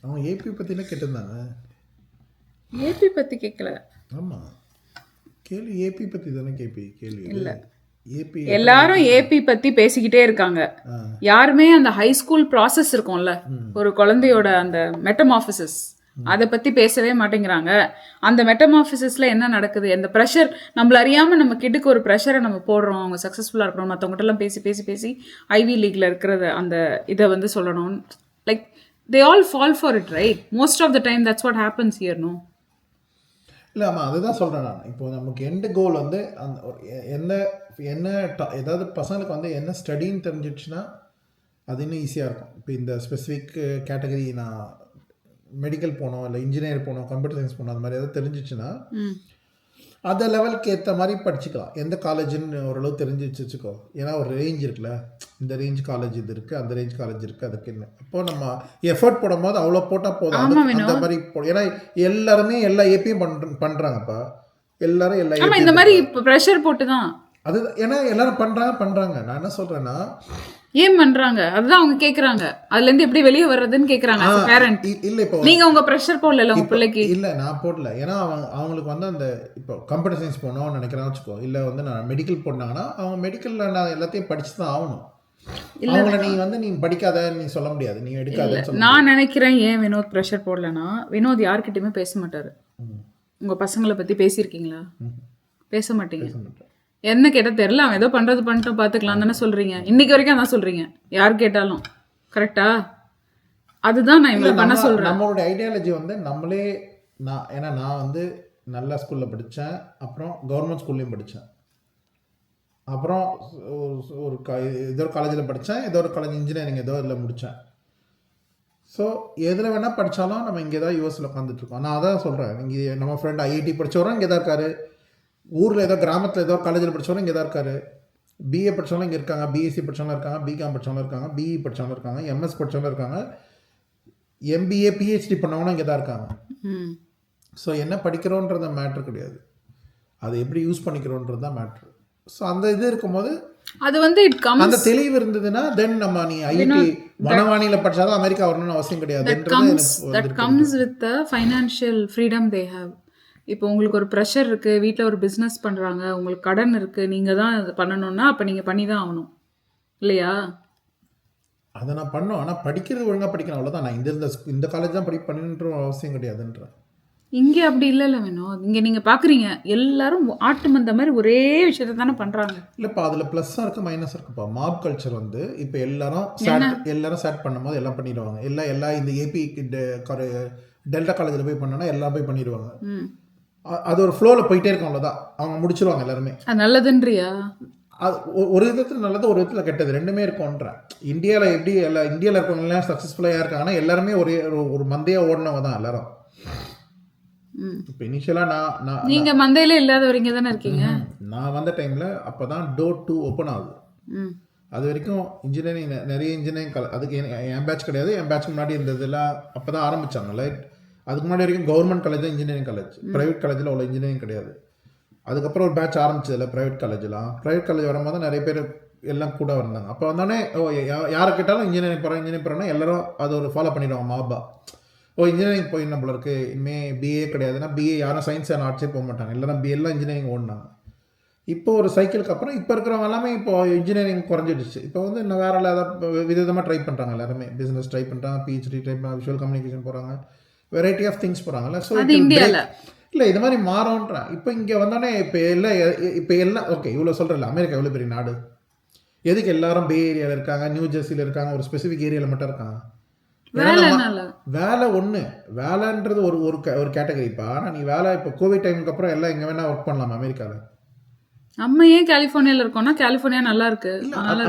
அவன் ஏபி பற்றிலாம் கேட்டிருந்தாங்க. ஏபி பற்றி கேட்கல. ஆமாம், கேள்வி ஏபி பற்றி தானே கேள்வி இல்லை, ஏபி எல்லாரும் ஏபி பத்தி பேசிக்கிட்டே இருக்காங்க. யாருமே அந்த ஹை ஸ்கூல் ப்ராசஸ் இருக்கும்ல, ஒரு குழந்தையோட அந்த மெட்டமார்பிசிஸ் அதை பத்தி பேசவே மாட்டேங்கிறாங்க. அந்த மெட்டமார்பிசிஸ்ல என்ன நடக்குது, அந்த ப்ரெஷர் நம்மள அறியாம நம்ம கிட்டுக்கு ஒரு ப்ரெஷரை நம்ம போடுறோம். அவங்க சக்ஸஸ்ஃபுல்லா இருக்கணும், மற்றவங்ககிட்ட எல்லாம் பேசி பேசி பேசி ஐவி லீக்ல இருக்கிறத அந்த இதை வந்து சொல்லணும். Like they all fall for it, right? Most of the time that's what happens here, no? இல்லை ஆமாம், அதுதான் சொல்கிறேன் நான். இப்போ நமக்கு எண்டு கோல் வந்து அந்த என்ன என்ன ஏதாவது பசங்களுக்கு வந்து என்ன ஸ்டடின்னு தெரிஞ்சிடுச்சுன்னா அது இன்னும் ஈஸியாக இருக்கும். இப்போ இந்த ஸ்பெசிஃபிக் கேட்டகரி நான் மெடிக்கல் போனோம், இல்லை இன்ஜினியர் போனோம், கம்ப்யூட்டர் சயின்ஸ் போனோம், அந்த மாதிரி ஏதாவது தெரிஞ்சிச்சுன்னா அந்த லெவலுக்கு ஏற்ற மாதிரி படிச்சுக்கலாம். எந்த காலேஜுன்னு ஓரளவு தெரிஞ்சு வச்சுக்கோ. ஏன்னா ஒரு ரேஞ்ச் இருக்குல்ல, இந்த ரேஞ்ச் காலேஜ் இது இருக்குது, அந்த ரேஞ்ச் காலேஜ் இருக்குது, அதுக்கு என்ன அப்போது நம்ம எஃபர்ட் போடும் போது அவ்வளோ போட்டால் போதும். அந்த மாதிரி ஏன்னா எல்லாருமே எல்லா ஏபியும் பண்ணுறாங்கப்பா. எல்லாரும் எல்லா இந்த மாதிரி ப்ரெஷர் போட்டு தான் அது ஏன்னா எல்லாரும் பண்ணுறாங்க. நான் என்ன சொல்கிறேன்னா, ஏன் பண்றாங்க அதுதான் அவங்க கேக்குறாங்க. அதுல இருந்து எப்படி வெளியே வர்றதுன்னு கேக்குறாங்க பேரண்ட். இல்ல இப்போ நீங்க உங்க பிரஷர் போடல உங்க பிள்ளைக்கு? இல்ல நான் போடல. ஏன்னா அவங்களுக்கு வந்து அந்த இப்போ கம்ப்யூட்டர் சயின்ஸ் போகணும்னு நினைக்கிறான்னு வச்சுக்கோ, இல்ல வந்து நான் மெடிக்கல் போனாங்கன்னா அவங்க மெடிக்கல்ல நான் எல்லாத்தையும் படிச்சு தான் ஆகணும். அவங்கள நீ வந்து நீ படிக்காத நீ சொல்ல முடியாது, நீ எடுக்காத. நான் நினைக்கிறேன் ஏன் வினோத் பிரஷர் போடலன்னா, வினோத் யார்கிட்டயுமே பேச மாட்டாரு. உங்க பசங்களை பத்தி பேசியிருக்கீங்களா? பேச மாட்டீங்க. என்ன கேட்டால் தெரில, அவன் ஏதோ பண்ணுறது பண்ணிட்டு பார்த்துக்கலாம் தானே சொல்கிறீங்க. இன்றைக்கி வரைக்கும் அதான் சொல்கிறீங்க யார் கேட்டாலும். கரெக்டா? அதுதான் நான் இவங்களை பண்ண சொல்கிறேன். நம்மளோட ஐடியாலஜி வந்து நம்மளே ஏன்னா நான் வந்து நல்ல ஸ்கூலில் படித்தேன், அப்புறம் கவர்மெண்ட் ஸ்கூல்லையும் படித்தேன், அப்புறம் ஒரு ஏதோ ஒரு காலேஜில் படித்தேன், ஏதோ ஒரு காலேஜ் இன்ஜினியரிங் ஏதோ இதில் முடித்தேன். ஸோ எதில் வேணால் படித்தாலும் நம்ம இங்கே தான் யூஎஸில் உட்காந்துட்ருக்கோம். நான் அதான் சொல்கிறேன். இங்கே நம்ம ஃப்ரெண்ட் ஐஐடி படித்தவரும் இங்கே தான் இருக்காரு, ஊரில் ஏதோ கிராமத்தில் ஏதோ காலேஜில் படித்தவங்களும் இங்கே தான் இருக்காரு, பிஏ படித்தவங்களும் இங்கே இருக்காங்க, பிஎஸ்சி படித்தவங்களும் இருக்காங்க, பிகாம் படித்தவங்களும் இருக்காங்க, பிஇ படித்தவங்களும் இருக்காங்க, எம்எஸ் படித்தவங்களும் இருக்காங்க, எம்பிஏ பிஹெச்டி பண்ணவங்களும் இங்கே தான் இருக்காங்க. ஸோ என்ன படிக்கிறோன்றது மேட்ரு கிடையாது, அது எப்படி யூஸ் பண்ணிக்கிறோன்றது தான் மேட்ரு. ஸோ அந்த இது இருக்கும்போது அது வந்து அந்த தெளிவு இருந்ததுன்னா தென் நம்ம நீ ஐடி வனவாணியில் படித்தாதான் அமெரிக்கா வரணும்னு அவசியம் கிடையாது. That comes with the financial freedom they have. இப்போ உங்களுக்கு ஒரு ப்ரெஷர் இருக்குது, வீட்டில் ஒரு பிஸ்னஸ் பண்ணுறாங்க, உங்களுக்கு கடன் இருக்குது, நீங்கள் தான் இது பண்ணணுன்னா அப்போ நீங்கள் பண்ணி தான் ஆகணும் இல்லையா? அதை நான் பண்ணோம். ஆனால் படிக்கிறது ஒழுங்காக படிக்கணும், அவ்வளோதான். நான் இந்த காலேஜ் தான் பண்ணணுன்ற அவசியம் கிடையாதுன்ற. இங்கே அப்படி இல்லைல்ல வேணும். இங்கே நீங்கள் பார்க்குறீங்க எல்லாரும் ஆட்டு மந்த மாதிரி ஒரே விஷயத்தை தானே பண்ணுறாங்க. இல்லைப்பா, அதில் ப்ளஸ்ஸாக இருக்குது மைனஸாக இருக்குப்பா. மாப் கல்ச்சர் வந்து இப்போ எல்லாரும் ஸ்டார்ட் பண்ணும்போது எல்லாம் பண்ணிடுவாங்க. எல்லாம் இந்த ஏபி டெல்டா காலேஜில் போய் பண்ணோன்னா எல்லாம் போய் பண்ணிடுவாங்க. அது ஒரு ஃப்ளோவில் போயிட்டே இருக்கும், அவ்வளோதான். அவங்க முடிச்சிருவாங்க எல்லாருமே. அது நல்லதுன்றியா? அது ஒரு விதத்தில் நல்லது, ஒரு விதத்தில் கெட்டது, ரெண்டுமே இருக்கும்ன்றேன். இந்தியாவில் எப்படி இந்தியாவில் இருக்கவங்கலாம் சக்ஸஸ்ஃபுல்லாக இருக்காங்கன்னா எல்லாருமே ஒரு மந்தையாக ஓடினவங்க தான் எல்லாரும். இப்போ இனிஷியலாக நான் நீங்கள் மந்தையில் இல்லாதவங்க தானே இருக்கீங்க. நான் வந்த டைமில் அப்போ தான் டோர் 2 ஓப்பன் ஆகுது. அது வரைக்கும் இன்ஜினியரிங் நிறைய இன்ஜினியரிங் அதுக்கு என் பேட்ச் கிடையாது, என் பேட்ச் முன்னாடி இருந்ததெல்லாம் அப்போ தான் ஆரம்பித்தாங்கல்ல. அதுக்கு முன்னாடி வரைக்கும் கவர்மெண்ட் காலேஜ் தான் இன்ஜினியரிங் காலேஜ், ப்ரைவேட் காலேஜில் அவ்வளோ இன்ஜினியரிங் கிடையாது. அதுக்கப்புறம் ஒரு பேட்ச் ஆரம்பிச்சதில்ல ப்ரைவேட் காலேஜெலாம். ப்ரைவேட் காலேஜ் வரும்போது நிறைய பேர் எல்லாம் கூட வந்தாங்க. அப்போ வந்தோடனே யாரை கேட்டாலும் இன்ஜினியரிங் போகிறோன்னா எல்லாரும் அது ஒரு ஃபாலோ பண்ணிடுவாங்க மாபா. இன்ஜினியரிங் போய் நம்மள இருக்கு, இனிமேல் பிஏ கிடையாதுன்னா பிஏ யாரும் சயின்ஸ் அண்ட் ஆர்ட்ஸே போக மாட்டாங்க, எல்லாரும் எல்லாம் இன்ஜினியரிங் ஓடினாங்க. இப்போ ஒரு சைக்கிளுக்கு அப்புறம் இப்போ இருக்கிறவங்க எல்லாமே இப்போ இன்ஜினியரிங் குறைஞ்சிடுச்சு. இப்போ வந்து இன்னும் வேறு ஏதாவது விதமாக ட்ரை பண்ணுறாங்க. எல்லாருமே பிஸ்னஸ் ட்ரை பண்ணுறாங்க, பிஹெச்டி ட்ரை பண்ண, விஷுவல் கம்யூனிகேஷன் போகிறாங்க, வெரைட்டி ஆஃப் திங்ஸ் போகிறாங்கல்ல. ஸோ இல்லை இது மாதிரி மாறோன்றேன். இப்போ இங்கே வந்தோடனே இப்போ எல்லாம் ஓகே. இவ்வளோ சொல்கிறேன், அமெரிக்கா எவ்வளோ பெரிய நாடு, எதுக்கு எல்லாரும் பே ஏரியாவில் இருக்காங்க, நியூ ஜெர்சியில் இருக்காங்க, ஒரு ஸ்பெசிஃபிக் ஏரியாவில் மட்டும் இருக்காங்க? வேலை ஒன்று, வேலைன்றது ஒரு கேட்டகரிப்பா. ஆனால் நீ வேலை இப்போ கோவிட் டைமுக்கு அப்புறம் எல்லாம் எங்கே வேணால் ஒர்க் பண்ணலாம் அமெரிக்காவில். நம்ம ஏன் கலிஃபோர்னியாவில் இருக்கோம்னா கலிஃபோர்னியா நல்லா இருக்கு,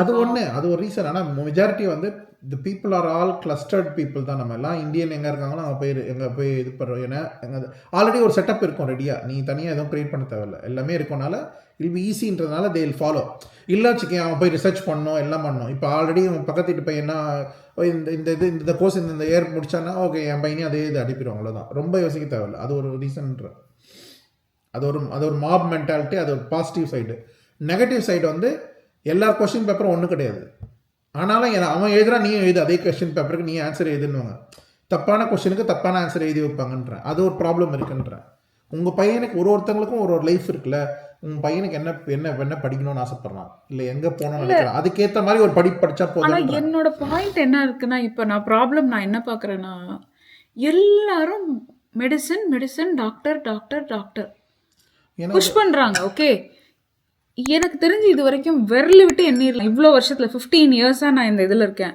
அது ஒன்று, அது ஒரு ரீசன். ஆனால் மெஜாரிட்டி வந்து the people are all clustered people தான். நம்ம எல்லாம் இந்தியன் எங்கே இருக்காங்களோ அவங்க எங்கே போய் இது பண்ணுறோம். ஏன்னா ஆல்ரெடி ஒரு செட்டப் இருக்கும் ரெடியாக, நீ தனியாக எதுவும் க்ரியேட் பண்ண தேவையில்லை, எல்லாமே இருக்கனால இல் பி ஈஸின்றதுனால தே வில் ஃபாலோ. இல்லை வச்சுக்கேன் அவன் போய் ரிசர்ச் பண்ணணும், எல்லாம் பண்ணணும். இப்போ ஆல்ரெடி அவன் பக்கத்துட்டு போய் என்ன இந்த கோர்ஸ் இந்த இயர் முடிச்சான்னா ஓகே என் பையனே அதே இது அடிப்பிடும், அவ்வளோதான். ரொம்ப யோசிக்க தேவையில்லை. அது ஒரு ரீசன்ற. அது ஒரு மாப் மென்டாலிட்டி, அது ஒரு பாசிட்டிவ் சைடு. நெகட்டிவ் சைடு வந்து எல்லா கொஸ்டின் பேப்பரும் ஒன்றும் கிடையாது. ஆனாலும் அவன் எழுதுறா நீயும் எழுது, அதே கொஸ்டின் பேப்பருக்கு நீ ஆன்சர் எழுதுன்னுவாங்க. தப்பான கொஸ்டினுக்கு தப்பான ஆன்சர் எழுதி வைப்பாங்கன்றேன். அது ஒரு ப்ராப்ளம் இருக்குன்றேன். உங்கள் பையனுக்கு ஒருத்தங்களுக்கும் ஒரு லைஃப் இருக்குல்ல. உன் பையனுக்கு என்ன என்ன என்ன படிக்கணும்னு ஆசைப்படுறான், இல்லை எங்கே போகணும்னு நினைக்கிறான், அதுக்கேற்ற மாதிரி ஒரு படிச்சா ஆனா போதும். என்னோட பாயிண்ட் என்ன இருக்குன்னா, இப்போ நான் என்ன பார்க்குறேன்னா, எல்லாரும் medicine medicine doctor doctor doctor ஏன்னா புஷ் பண்றாங்க. ஓகே, எனக்கு தெரிஞ்சு இது வரைக்கும் விரல் விட்டு எண்ணிரலாம். இவ்வளோ வருஷத்துல 15 இயர்ஸாக நான் இந்த இதில் இருக்கேன்.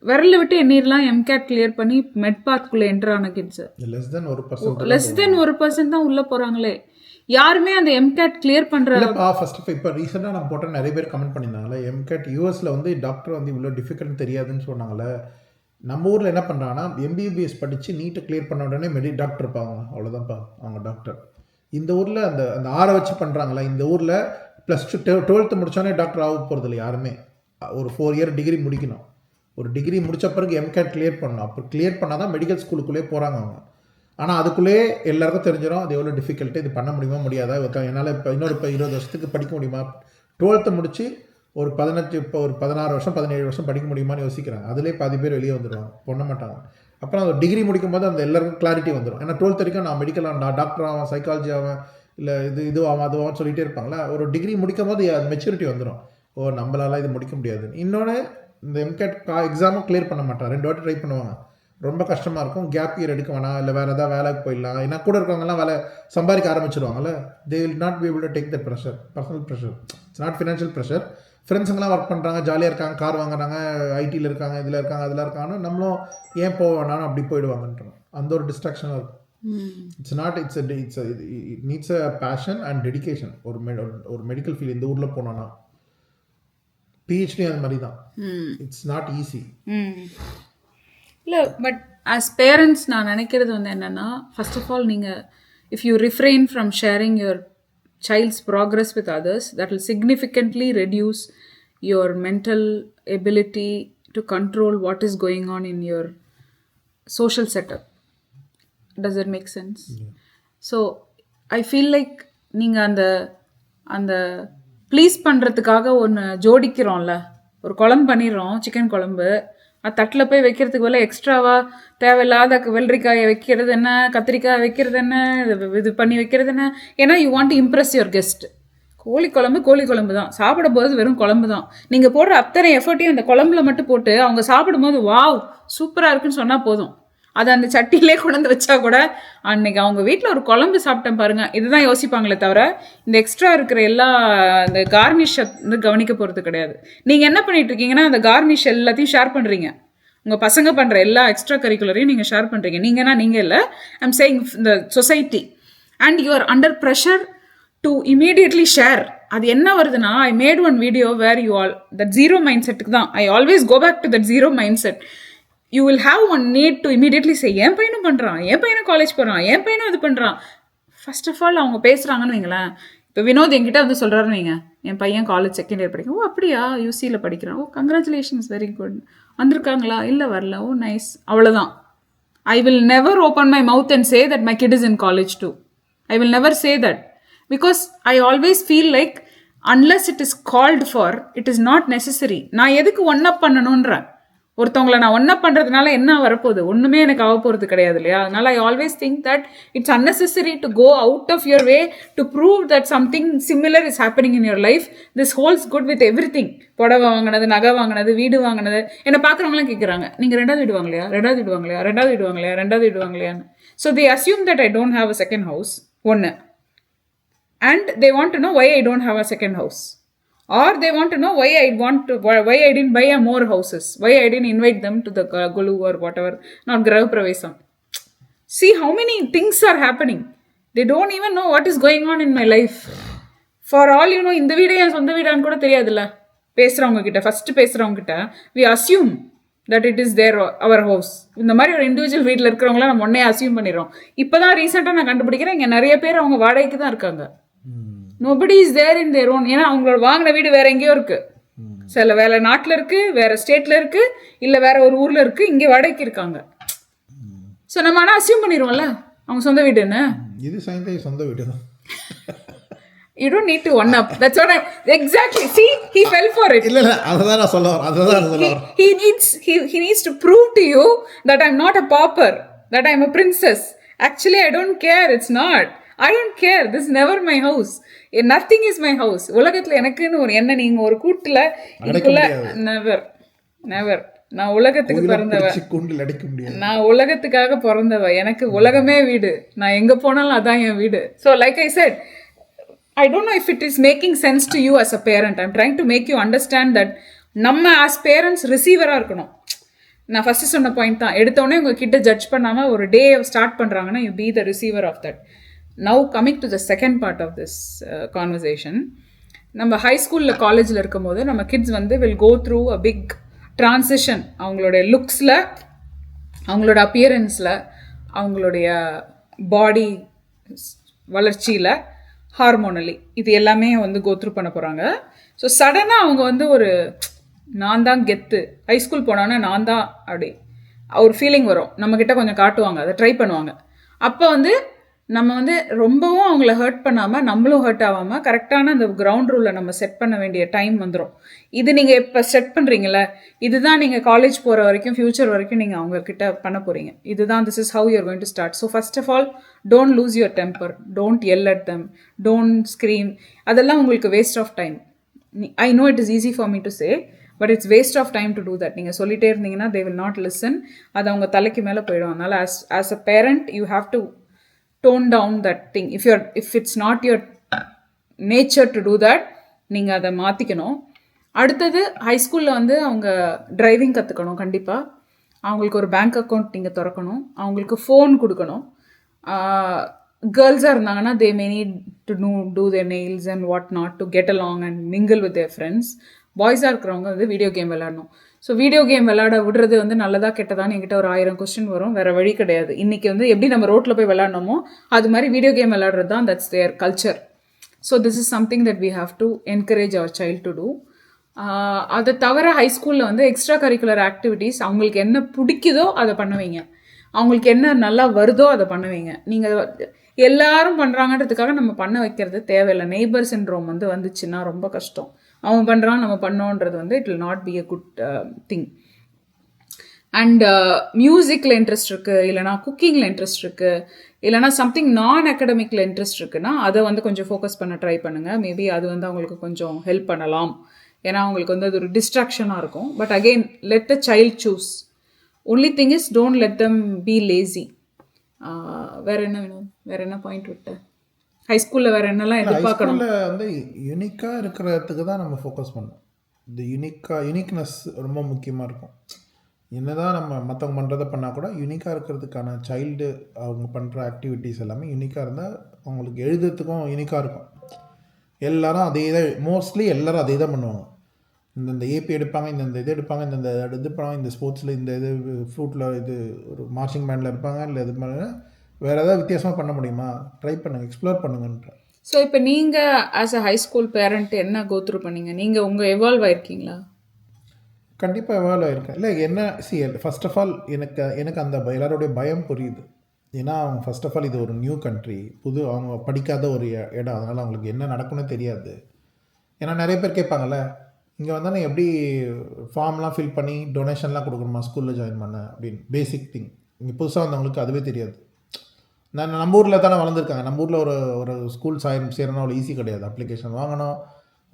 விரல் விட்டு எண்ணிரலாம் எம்கேட் கிளியர் பண்ணி மெட்பாத்குள்ளே என்டர் ஆன kids less than 1% less than 1% தான் உள்ளே போகிறாங்களே. யாருமே அந்த எம்கேட் கிளியர் பண்ணுற இல்லைப்பா. ஃபர்ஸ்ட் இப்போ ரீசெண்டாக நான் போட்டேன், நிறைய பேர் கமெண்ட் பண்ணியிருந்தாங்களே, எம்கேட் யூஎஸில் வந்து டாக்டர் வந்து இவ்வளோ டிஃபிகல்ட் தெரியாதுன்னு சொன்னாங்களே. நம்ம ஊரில் என்ன பண்ணுறாங்கன்னா, எம்பிபிஎஸ் படித்து நீட்டை கிளியர் பண்ண உடனே டாக்டர் இருப்பாங்க, அவ்வளோதான்ப்பா அவங்க டாக்டர். இந்த ஊரில் அந்த அந்த ஆரை வச்சு பண்ணுறாங்களா, இந்த ஊரில் +2 12th முடித்தோடனே டாக்டர் ஆக போகிறது இல்லை யாருமே. ஒரு 4 இயர் டிகிரி முடிக்கணும். ஒரு டிகிரி முடித்த பிறகு எம்கேட் கிளியர் பண்ணணும். அப்போ கிளியர் பண்ணால் தான் மெடிக்கல் ஸ்கூலுக்குள்ளே போகிறாங்க அவங்க. ஆனால் அதுக்குள்ளேயே எல்லாருக்கும் தெரிஞ்சிடும் அது எவ்வளோ டிஃபிகல்ட்டு, இது பண்ண முடியுமா முடியாதா, என்னால் இப்போ இன்னொரு 20 வருஷத்துக்கு படிக்க முடியுமா, 12th முடித்து ஒரு 18 இப்போ ஒரு 16 வருஷம் 17 வருஷம் படிக்க முடியுமான்னு யோசிக்கிறாங்க. அதிலே பாதி பேர் வெளியே வந்துடுவாங்க, பண்ண மாட்டாங்க. அப்புறம் அந்த டிகிரி முடிக்கும் போது அந்த எல்லாருக்கும் கிளாரிட்டி வந்துடும். ஏன்னா 12th வரைக்கும் நான் மெடிக்கல் டாக்டர் ஆவேன், சைக்காலஜி ஆவேன், இல்லை இது ஆகும் அது ஆகும் சொல்லிகிட்டே இருப்பாங்களா. ஒரு டிகிரி முடிக்கும் போது மெச்சூரிட்டி வந்துடும், ஓ நம்மளால இது முடிக்க முடியாது. இன்னொன்று, இந்த எம்கேட் எக்ஸாமும் கிளியர் பண்ண மாட்டான், 2 வாட்டி ட்ரை பண்ணுவாங்க, ரொம்ப கஷ்டமாக இருக்கும். கேப் இயர் எடுக்க வேணாம், இல்லை வேறு ஏதாவது வேலைக்கு போயிடலாம். ஏன்னா கூட இருக்கவங்கலாம் வேலை சம்பாதிக்க ஆரம்பிச்சிருவாங்கல்ல. They will not be able to take that pressure, personal pressure, it's not financial pressure. ஃப்ரெண்ட்ஸுங்கெல்லாம் ஒர்க் பண்ணுறாங்க, ஜாலியாக இருக்காங்க, கார் வாங்குறாங்க, ஐடியில் இருக்காங்க, இதில் இருக்காங்க, அதில் இருக்காங்கன்னு நம்மளும் ஏன் போக வேணாலும் அப்படி போயிடுவாங்கன்றோம். அந்த ஒரு டிஸ்ட்ராக்ஷனாக இருக்கும். It's not it needs a passion and dedication. ஒரு மெடிக்கல் ஃபீல்டு இந்த ஊரில் போனோன்னா பிஹெச்டி அந்த மாதிரி தான். It's not easy. இல்லை, பட் ஆஸ் பேரண்ட்ஸ் நான் நினைக்கிறது வந்து என்னென்னா, ஃபர்ஸ்ட் ஆஃப் ஆல் நீங்கள் if you refrain from sharing your child's progress with others, that will significantly reduce your mental ability to control what is going on in your social setup. Does that make sense? Yeah. So I feel like நீங்கள் அந்த please பண்ணுறதுக்காக ஒன்று ஜோடிக்கிறோம்ல, ஒரு குழம்பு பண்ணிடுறோம், chicken குழம்பு, அது தட்டில் போய் வைக்கிறதுக்கு வேலை எக்ஸ்ட்ராவாக தேவையில்லாத வெள்ளரிக்காயை வைக்கிறது என்ன, கத்திரிக்காய் வைக்கிறது என்ன, இது பண்ணி வைக்கிறது என்ன. ஏன்னா you want to Impress your guest. கோழி குழம்பு தான், சாப்பிடும் போது வெறும் குழம்பு தான். நீங்கள் போடுற அத்தனை எஃபர்ட்டையும் அந்த குழம்புல மட்டும் போட்டு அவங்க சாப்பிடும்போது வாவ் சூப்பராக இருக்குன்னு சொன்னால் போதும். அதை அந்த சட்டியிலே கொண்டு வச்சா கூட அன்னைக்கு அவங்க வீட்டில் ஒரு குழம்பு சாப்பிட்டேன் பாருங்கள், இதுதான் யோசிப்பாங்களே தவிர இந்த எக்ஸ்ட்ரா இருக்கிற எல்லா இந்த கார்னிஷை வந்து கவனிக்க போகிறது கிடையாது. நீங்கள் என்ன பண்ணிட்டு இருக்கீங்கன்னா, அந்த கார்னிஷ் எல்லாத்தையும் ஷேர் பண்ணுறீங்க. உங்கள் பசங்க பண்ணுற எல்லா எக்ஸ்ட்ரா கரிக்குலரையும் நீங்கள் ஷேர் பண்ணுறீங்க. நீங்கள் இல்லை, ஐம் சேயிங் இந்த society. And you are under pressure to immediately share. அது என்ன வருதுன்னா, I made one video where you all that zero mind செட்டுக்கு தான் I always go back to that zero mind set. You will have one need to immediately say, என் பையனும் பண்ணுறான், என் பையனும் college போகிறான், என் பையனும் இது பண்ணுறான். ஃபர்ஸ்ட் ஆஃப் ஆல் அவங்க பேசுகிறாங்கன்னு வைங்களேன். இப்போ வினோத் என்கிட்ட வந்து சொல்கிறாருன்னு வைங்க, என் பையன் காலேஜ் 2nd இயர் படிக்கும். ஓ அப்படியா, யூசியில் படிக்கிறான், ஓ கங்க்ராச்சுலேஷன்ஸ், வெரி குட். வந்திருக்காங்களா, இல்லை வரல, ஓ நைஸ், அவ்வளோதான். I will never open my mouth and say that my kid is in college too. I will never say that because I always feel like unless it is called for, it is not necessary. நான் எதுக்கு one up பண்ணணுன்றேன். ஒருத்தவங்களை நான் ஒன்றா பண்ணுறதுனால என்ன வரப்போகுது, ஒன்றுமே எனக்கு ஆக போகிறது கிடையாது இல்லையா. அதனால் I always think that it's unnecessary to go out of your way to prove that something similar is happening in your life. This holds good with everything. புடவை வாங்கினது, நகை வாங்கினது, வீடு வாங்கினது. என்னை பார்க்குறவங்களாம் கேட்குறாங்க, நீங்கள் 2வது வீடு வாங்கலையா, 2வது வீடு வாங்கலையா, 2வது வீடு வாங்கலையா, 2வது வீடு வாங்கலையான்னு. So they assume that I don't have a second house, ஒன்று. And they want to know why I don't have a second house. Or they want to know why I didn't buy more houses, why I didn't invite them to the Gulu or whatever, not Graha Pravesam. See how many things are happening. They don't even know what is going on in my life. For all you know, இந்த வீடு என் சொந்த வீடான்னு கூட தெரியாதுல்ல. பேசுகிறவங்க கிட்ட, first பேசுகிறவங்க கிட்ட we assume that it is our house. இந்த மாதிரி ஒரு இண்டிவிஜுவல் வீட்டில் இருக்கிறவங்களாம் நம்ம ஒன்னே அசியூம் பண்ணிடுறோம். இப்போ தான் ரீசெண்டாக நான் கண்டுபிடிக்கிறேன், இங்கே நிறைய பேர் அவங்க வாடகைக்கு தான் இருக்காங்க. Nobody is there in their own. ஏன்னா அவங்களோட வாங்கின வீடு வேற எங்கேயோ இருக்கு, சில வேற நாட்டில் இருக்கு, வேற ஸ்டேட்ல இருக்கு, இல்லை வேற ஒரு ஊர்ல இருக்கு, இங்கே வாடகைக்கு இருக்காங்க. ஸோ நம்ம ஆனால் அசியூம் பண்ணிடுவோம்ல அவங்க சொந்த வீடுன்னு. இது சொந்த வீடு தான். You don't need to one up. That's what exactly. See, he fell for it. இல்ல அததான் நான் சொல்ல வரேன். He needs to prove to you that I'm not a pauper, that I'm a princess. Actually, I don't care. It's not. I don't care, this never my house, nothing is my house. உலகத்தில் எனக்குன்னு ஒரு என்ன நீங்கள் ஒரு கூட்டில் இதுக்குள்ள never never. நான் உலகத்துக்கு பிறந்தவ, கூண்டில் அடைக்க முடியாது. நான் உலகத்துக்காக பிறந்தவ, எனக்கு உலகமே வீடு, நான் எங்கே போனாலும் அதான் என் வீடு. So like I set, I don't know if it is making sense to you as a parent. I'm trying to make you understand that நம்ம as parents ரிசீவராக இருக்கணும். நான் ஃபஸ்ட்டு சொன்ன பாயிண்ட் தான், எடுத்தோடனே உங்கள் கிட்ட ஜட்ஜ் பண்ணாமல் ஒரு டே ஸ்டார்ட் பண்ணுறாங்கன்னா you be the receiver of that. Now coming to the second part of this conversation. நம்ம ஹை ஸ்கூலில் காலேஜில் இருக்கும்போது நம்ம கிட்ஸ் வந்து will go through a big transition. அவங்களுடைய லுக்ஸில், அவங்களோட அப்பியரன்ஸில், அவங்களுடைய பாடி வளர்ச்சியில், ஹார்மோனலி, இது எல்லாமே வந்து கோத்ரூ பண்ண போகிறாங்க. ஸோ சடனாக அவங்க வந்து ஒரு நான் தான் கெத்து, ஹைஸ்கூல் போனோன்னா நான் தான் அப்படி ஒரு ஃபீலிங் வரும். நம்மக்கிட்ட கொஞ்சம் காட்டுவாங்க, அதை ட்ரை பண்ணுவாங்க. அப்போ வந்து நம்ம வந்து ரொம்பவும் அவங்கள ஹர்ட் பண்ணாமல் நம்மளும் ஹர்ட் ஆகாமல் கரெக்டான அந்த கிரவுண்ட் ரூலில் நம்ம செட் பண்ண வேண்டிய டைம் வந்துடும். இது நீங்கள் இப்போ செட் பண்ணுறீங்களே, இதுதான் நீங்கள் காலேஜ் போகிற வரைக்கும், ஃப்யூச்சர் வரைக்கும் நீங்கள் அவங்கக்கிட்ட பண்ண போகிறீங்க. இதுதான், this is how you are going to start. So first of all, don't lose your temper, don't yell at them, don't scream. அதெல்லாம் உங்களுக்கு waste of time. I know it is easy for me to say, but it's waste of time to do that. நீங்கள் சொல்லிட்டே இருந்தீங்கன்னா தே will not listen. அது அவங்க தலைக்கு மேலே போயிடும். அதனால் as a parent you have to tone down that thing. If it's not your nature to do that, நீங்கள் அதை மாற்றிக்கணும். அடுத்தது ஹைஸ்கூலில் வந்து அவங்க டிரைவிங் கற்றுக்கணும். கண்டிப்பாக அவங்களுக்கு ஒரு பேங்க் அக்கௌண்ட் நீங்கள் திறக்கணும், அவங்களுக்கு ஃபோன் கொடுக்கணும். கேர்ள்ஸாக இருந்தாங்கன்னா they may need to do their nails and what not to get along and mingle with their friends. பாய்ஸாக இருக்கிறவங்க வந்து வீடியோ கேம் விளையாடணும். ஸோ வீடியோ கேம் விளையாட விடுறது வந்து நல்லதா கெட்டதான்னு என்கிட்ட ஒரு 1000 கொஸ்டின் வரும். வேறு வழி கிடையாது. இன்றைக்கி வந்து எப்படி நம்ம ரோட்டில் போய் விளையாடணுமோ அது மாதிரி வீடியோ கேம் விளையாடுறது தான், that's their culture. So this is something that we have to encourage our child to do. அதை தவிர ஹைஸ்கூலில் வந்து எக்ஸ்ட்ரா கரிக்குலர் ஆக்டிவிட்டீஸ், அவங்களுக்கு என்ன பிடிக்குதோ அதை பண்ண வைங்க, அவங்களுக்கு என்ன நல்லா வருதோ அதை பண்ண வைங்க. நீங்கள் எல்லாரும் பண்ணுறாங்கன்றதுக்காக நம்ம பண்ண வைக்கிறது தேவையில்லை. நெய்பர் சிண்ட்ரோம் வந்து வந்துச்சுன்னா ரொம்ப கஷ்டம். அவன் பண்ணுறான் நம்ம பண்ணோன்றது வந்து it will not be a good thing. And மியூசிக்கில் இன்ட்ரெஸ்ட் இருக்குது, இல்லைனா குக்கிங்கில் இன்ட்ரெஸ்ட் இருக்குது, இல்லைனா சம்திங் நான் அகடமிக்கில் இன்ட்ரெஸ்ட் இருக்குன்னா அதை வந்து கொஞ்சம் ஃபோக்கஸ் பண்ண ட்ரை பண்ணுங்கள். மேபி அது வந்து அவங்களுக்கு கொஞ்சம் ஹெல்ப் பண்ணலாம். ஏன்னா அவங்களுக்கு வந்து அது ஒரு டிஸ்ட்ராக்ஷனாக இருக்கும். But again, let the child choose. Only thing is don't let them B lazy. வேறு என்ன வேணும்? வேறு என்ன பாயிண்ட் விட்டு ஹைஸ்கூலில் வேறு என்னெல்லாம் எதிர்பார்க்கணும்? ஹைஸ்கூலில் வந்து யூனிக்காக இருக்கிறதுக்கு தான் நம்ம ஃபோக்கஸ் பண்ணணும். இந்த யூனிக்னஸ் ரொம்ப முக்கியமாக இருக்கும். என்னதான் நம்ம மற்றவங்க பண்ணுறதை பண்ணால் கூட யூனிக்காக இருக்கிறதுக்கான சைல்டு அவங்க பண்ணுற ஆக்டிவிட்டீஸ் எல்லாமே யூனிக்காக இருந்தால் அவங்களுக்கு எழுதுறதுக்கும் யூனிக்காக இருக்கும். எல்லாரும் அதே தான், மோஸ்ட்லி எல்லோரும் அதே தான் பண்ணுவாங்க. இந்த ஏபி எடுப்பாங்க, இந்த இது எடுப்பாங்க, இந்த இது பண்ணுவாங்க, இந்த ஸ்போர்ட்ஸில் இந்த இது, ஃப்ளூட்டில் இது, ஒரு மார்ச்சிங் பேண்டில் இருப்பாங்க, இல்லை இது பண்ண வேறு ஏதாவது வித்தியாசமாக பண்ண முடியுமா? ட்ரை பண்ணுங்கள், எக்ஸ்ப்ளோர் பண்ணுங்கன்ற. ஸோ இப்போ நீங்கள் as a high school parent என்ன கோத்ரூ பண்ணீங்க? நீங்கள் உங்கள் எவால்வ் ஆயிருக்கீங்களா? கண்டிப்பாக எவால்வ் ஆயிருக்கேன். இல்லை என்ன ஃபர்ஸ்ட் ஆஃப் ஆல் எனக்கு அந்த எல்லாரோடைய பயம் புரியுது. ஏன்னா அவங்க ஃபர்ஸ்ட் ஆஃப் ஆல் இது ஒரு நியூ கண்ட்ரி, அவங்க படிக்காத ஒரு இடம், அதனால் அவங்களுக்கு என்ன நடக்கும்னு தெரியாது. ஏன்னா நிறைய பேர் கேட்பாங்கள்ல, இங்கே வந்தால் நான் எப்படி ஃபார்ம்லாம் ஃபில் பண்ணி டொனேஷன்லாம் கொடுக்கணுமா ஸ்கூலில் ஜாயின் பண்ண அப்படின்னு. பேசிக் திங் இங்கே புதுசாக வந்தவங்களுக்கு அதுவே தெரியாது. நம்ம ஊரில் தானே வளர்ந்துருக்காங்க. நம்ம ஊரில் ஒரு ஸ்கூல் சேரணும் அவ்வளோ ஈஸி கிடையாது. அப்ளிகேஷன் வாங்கணும்.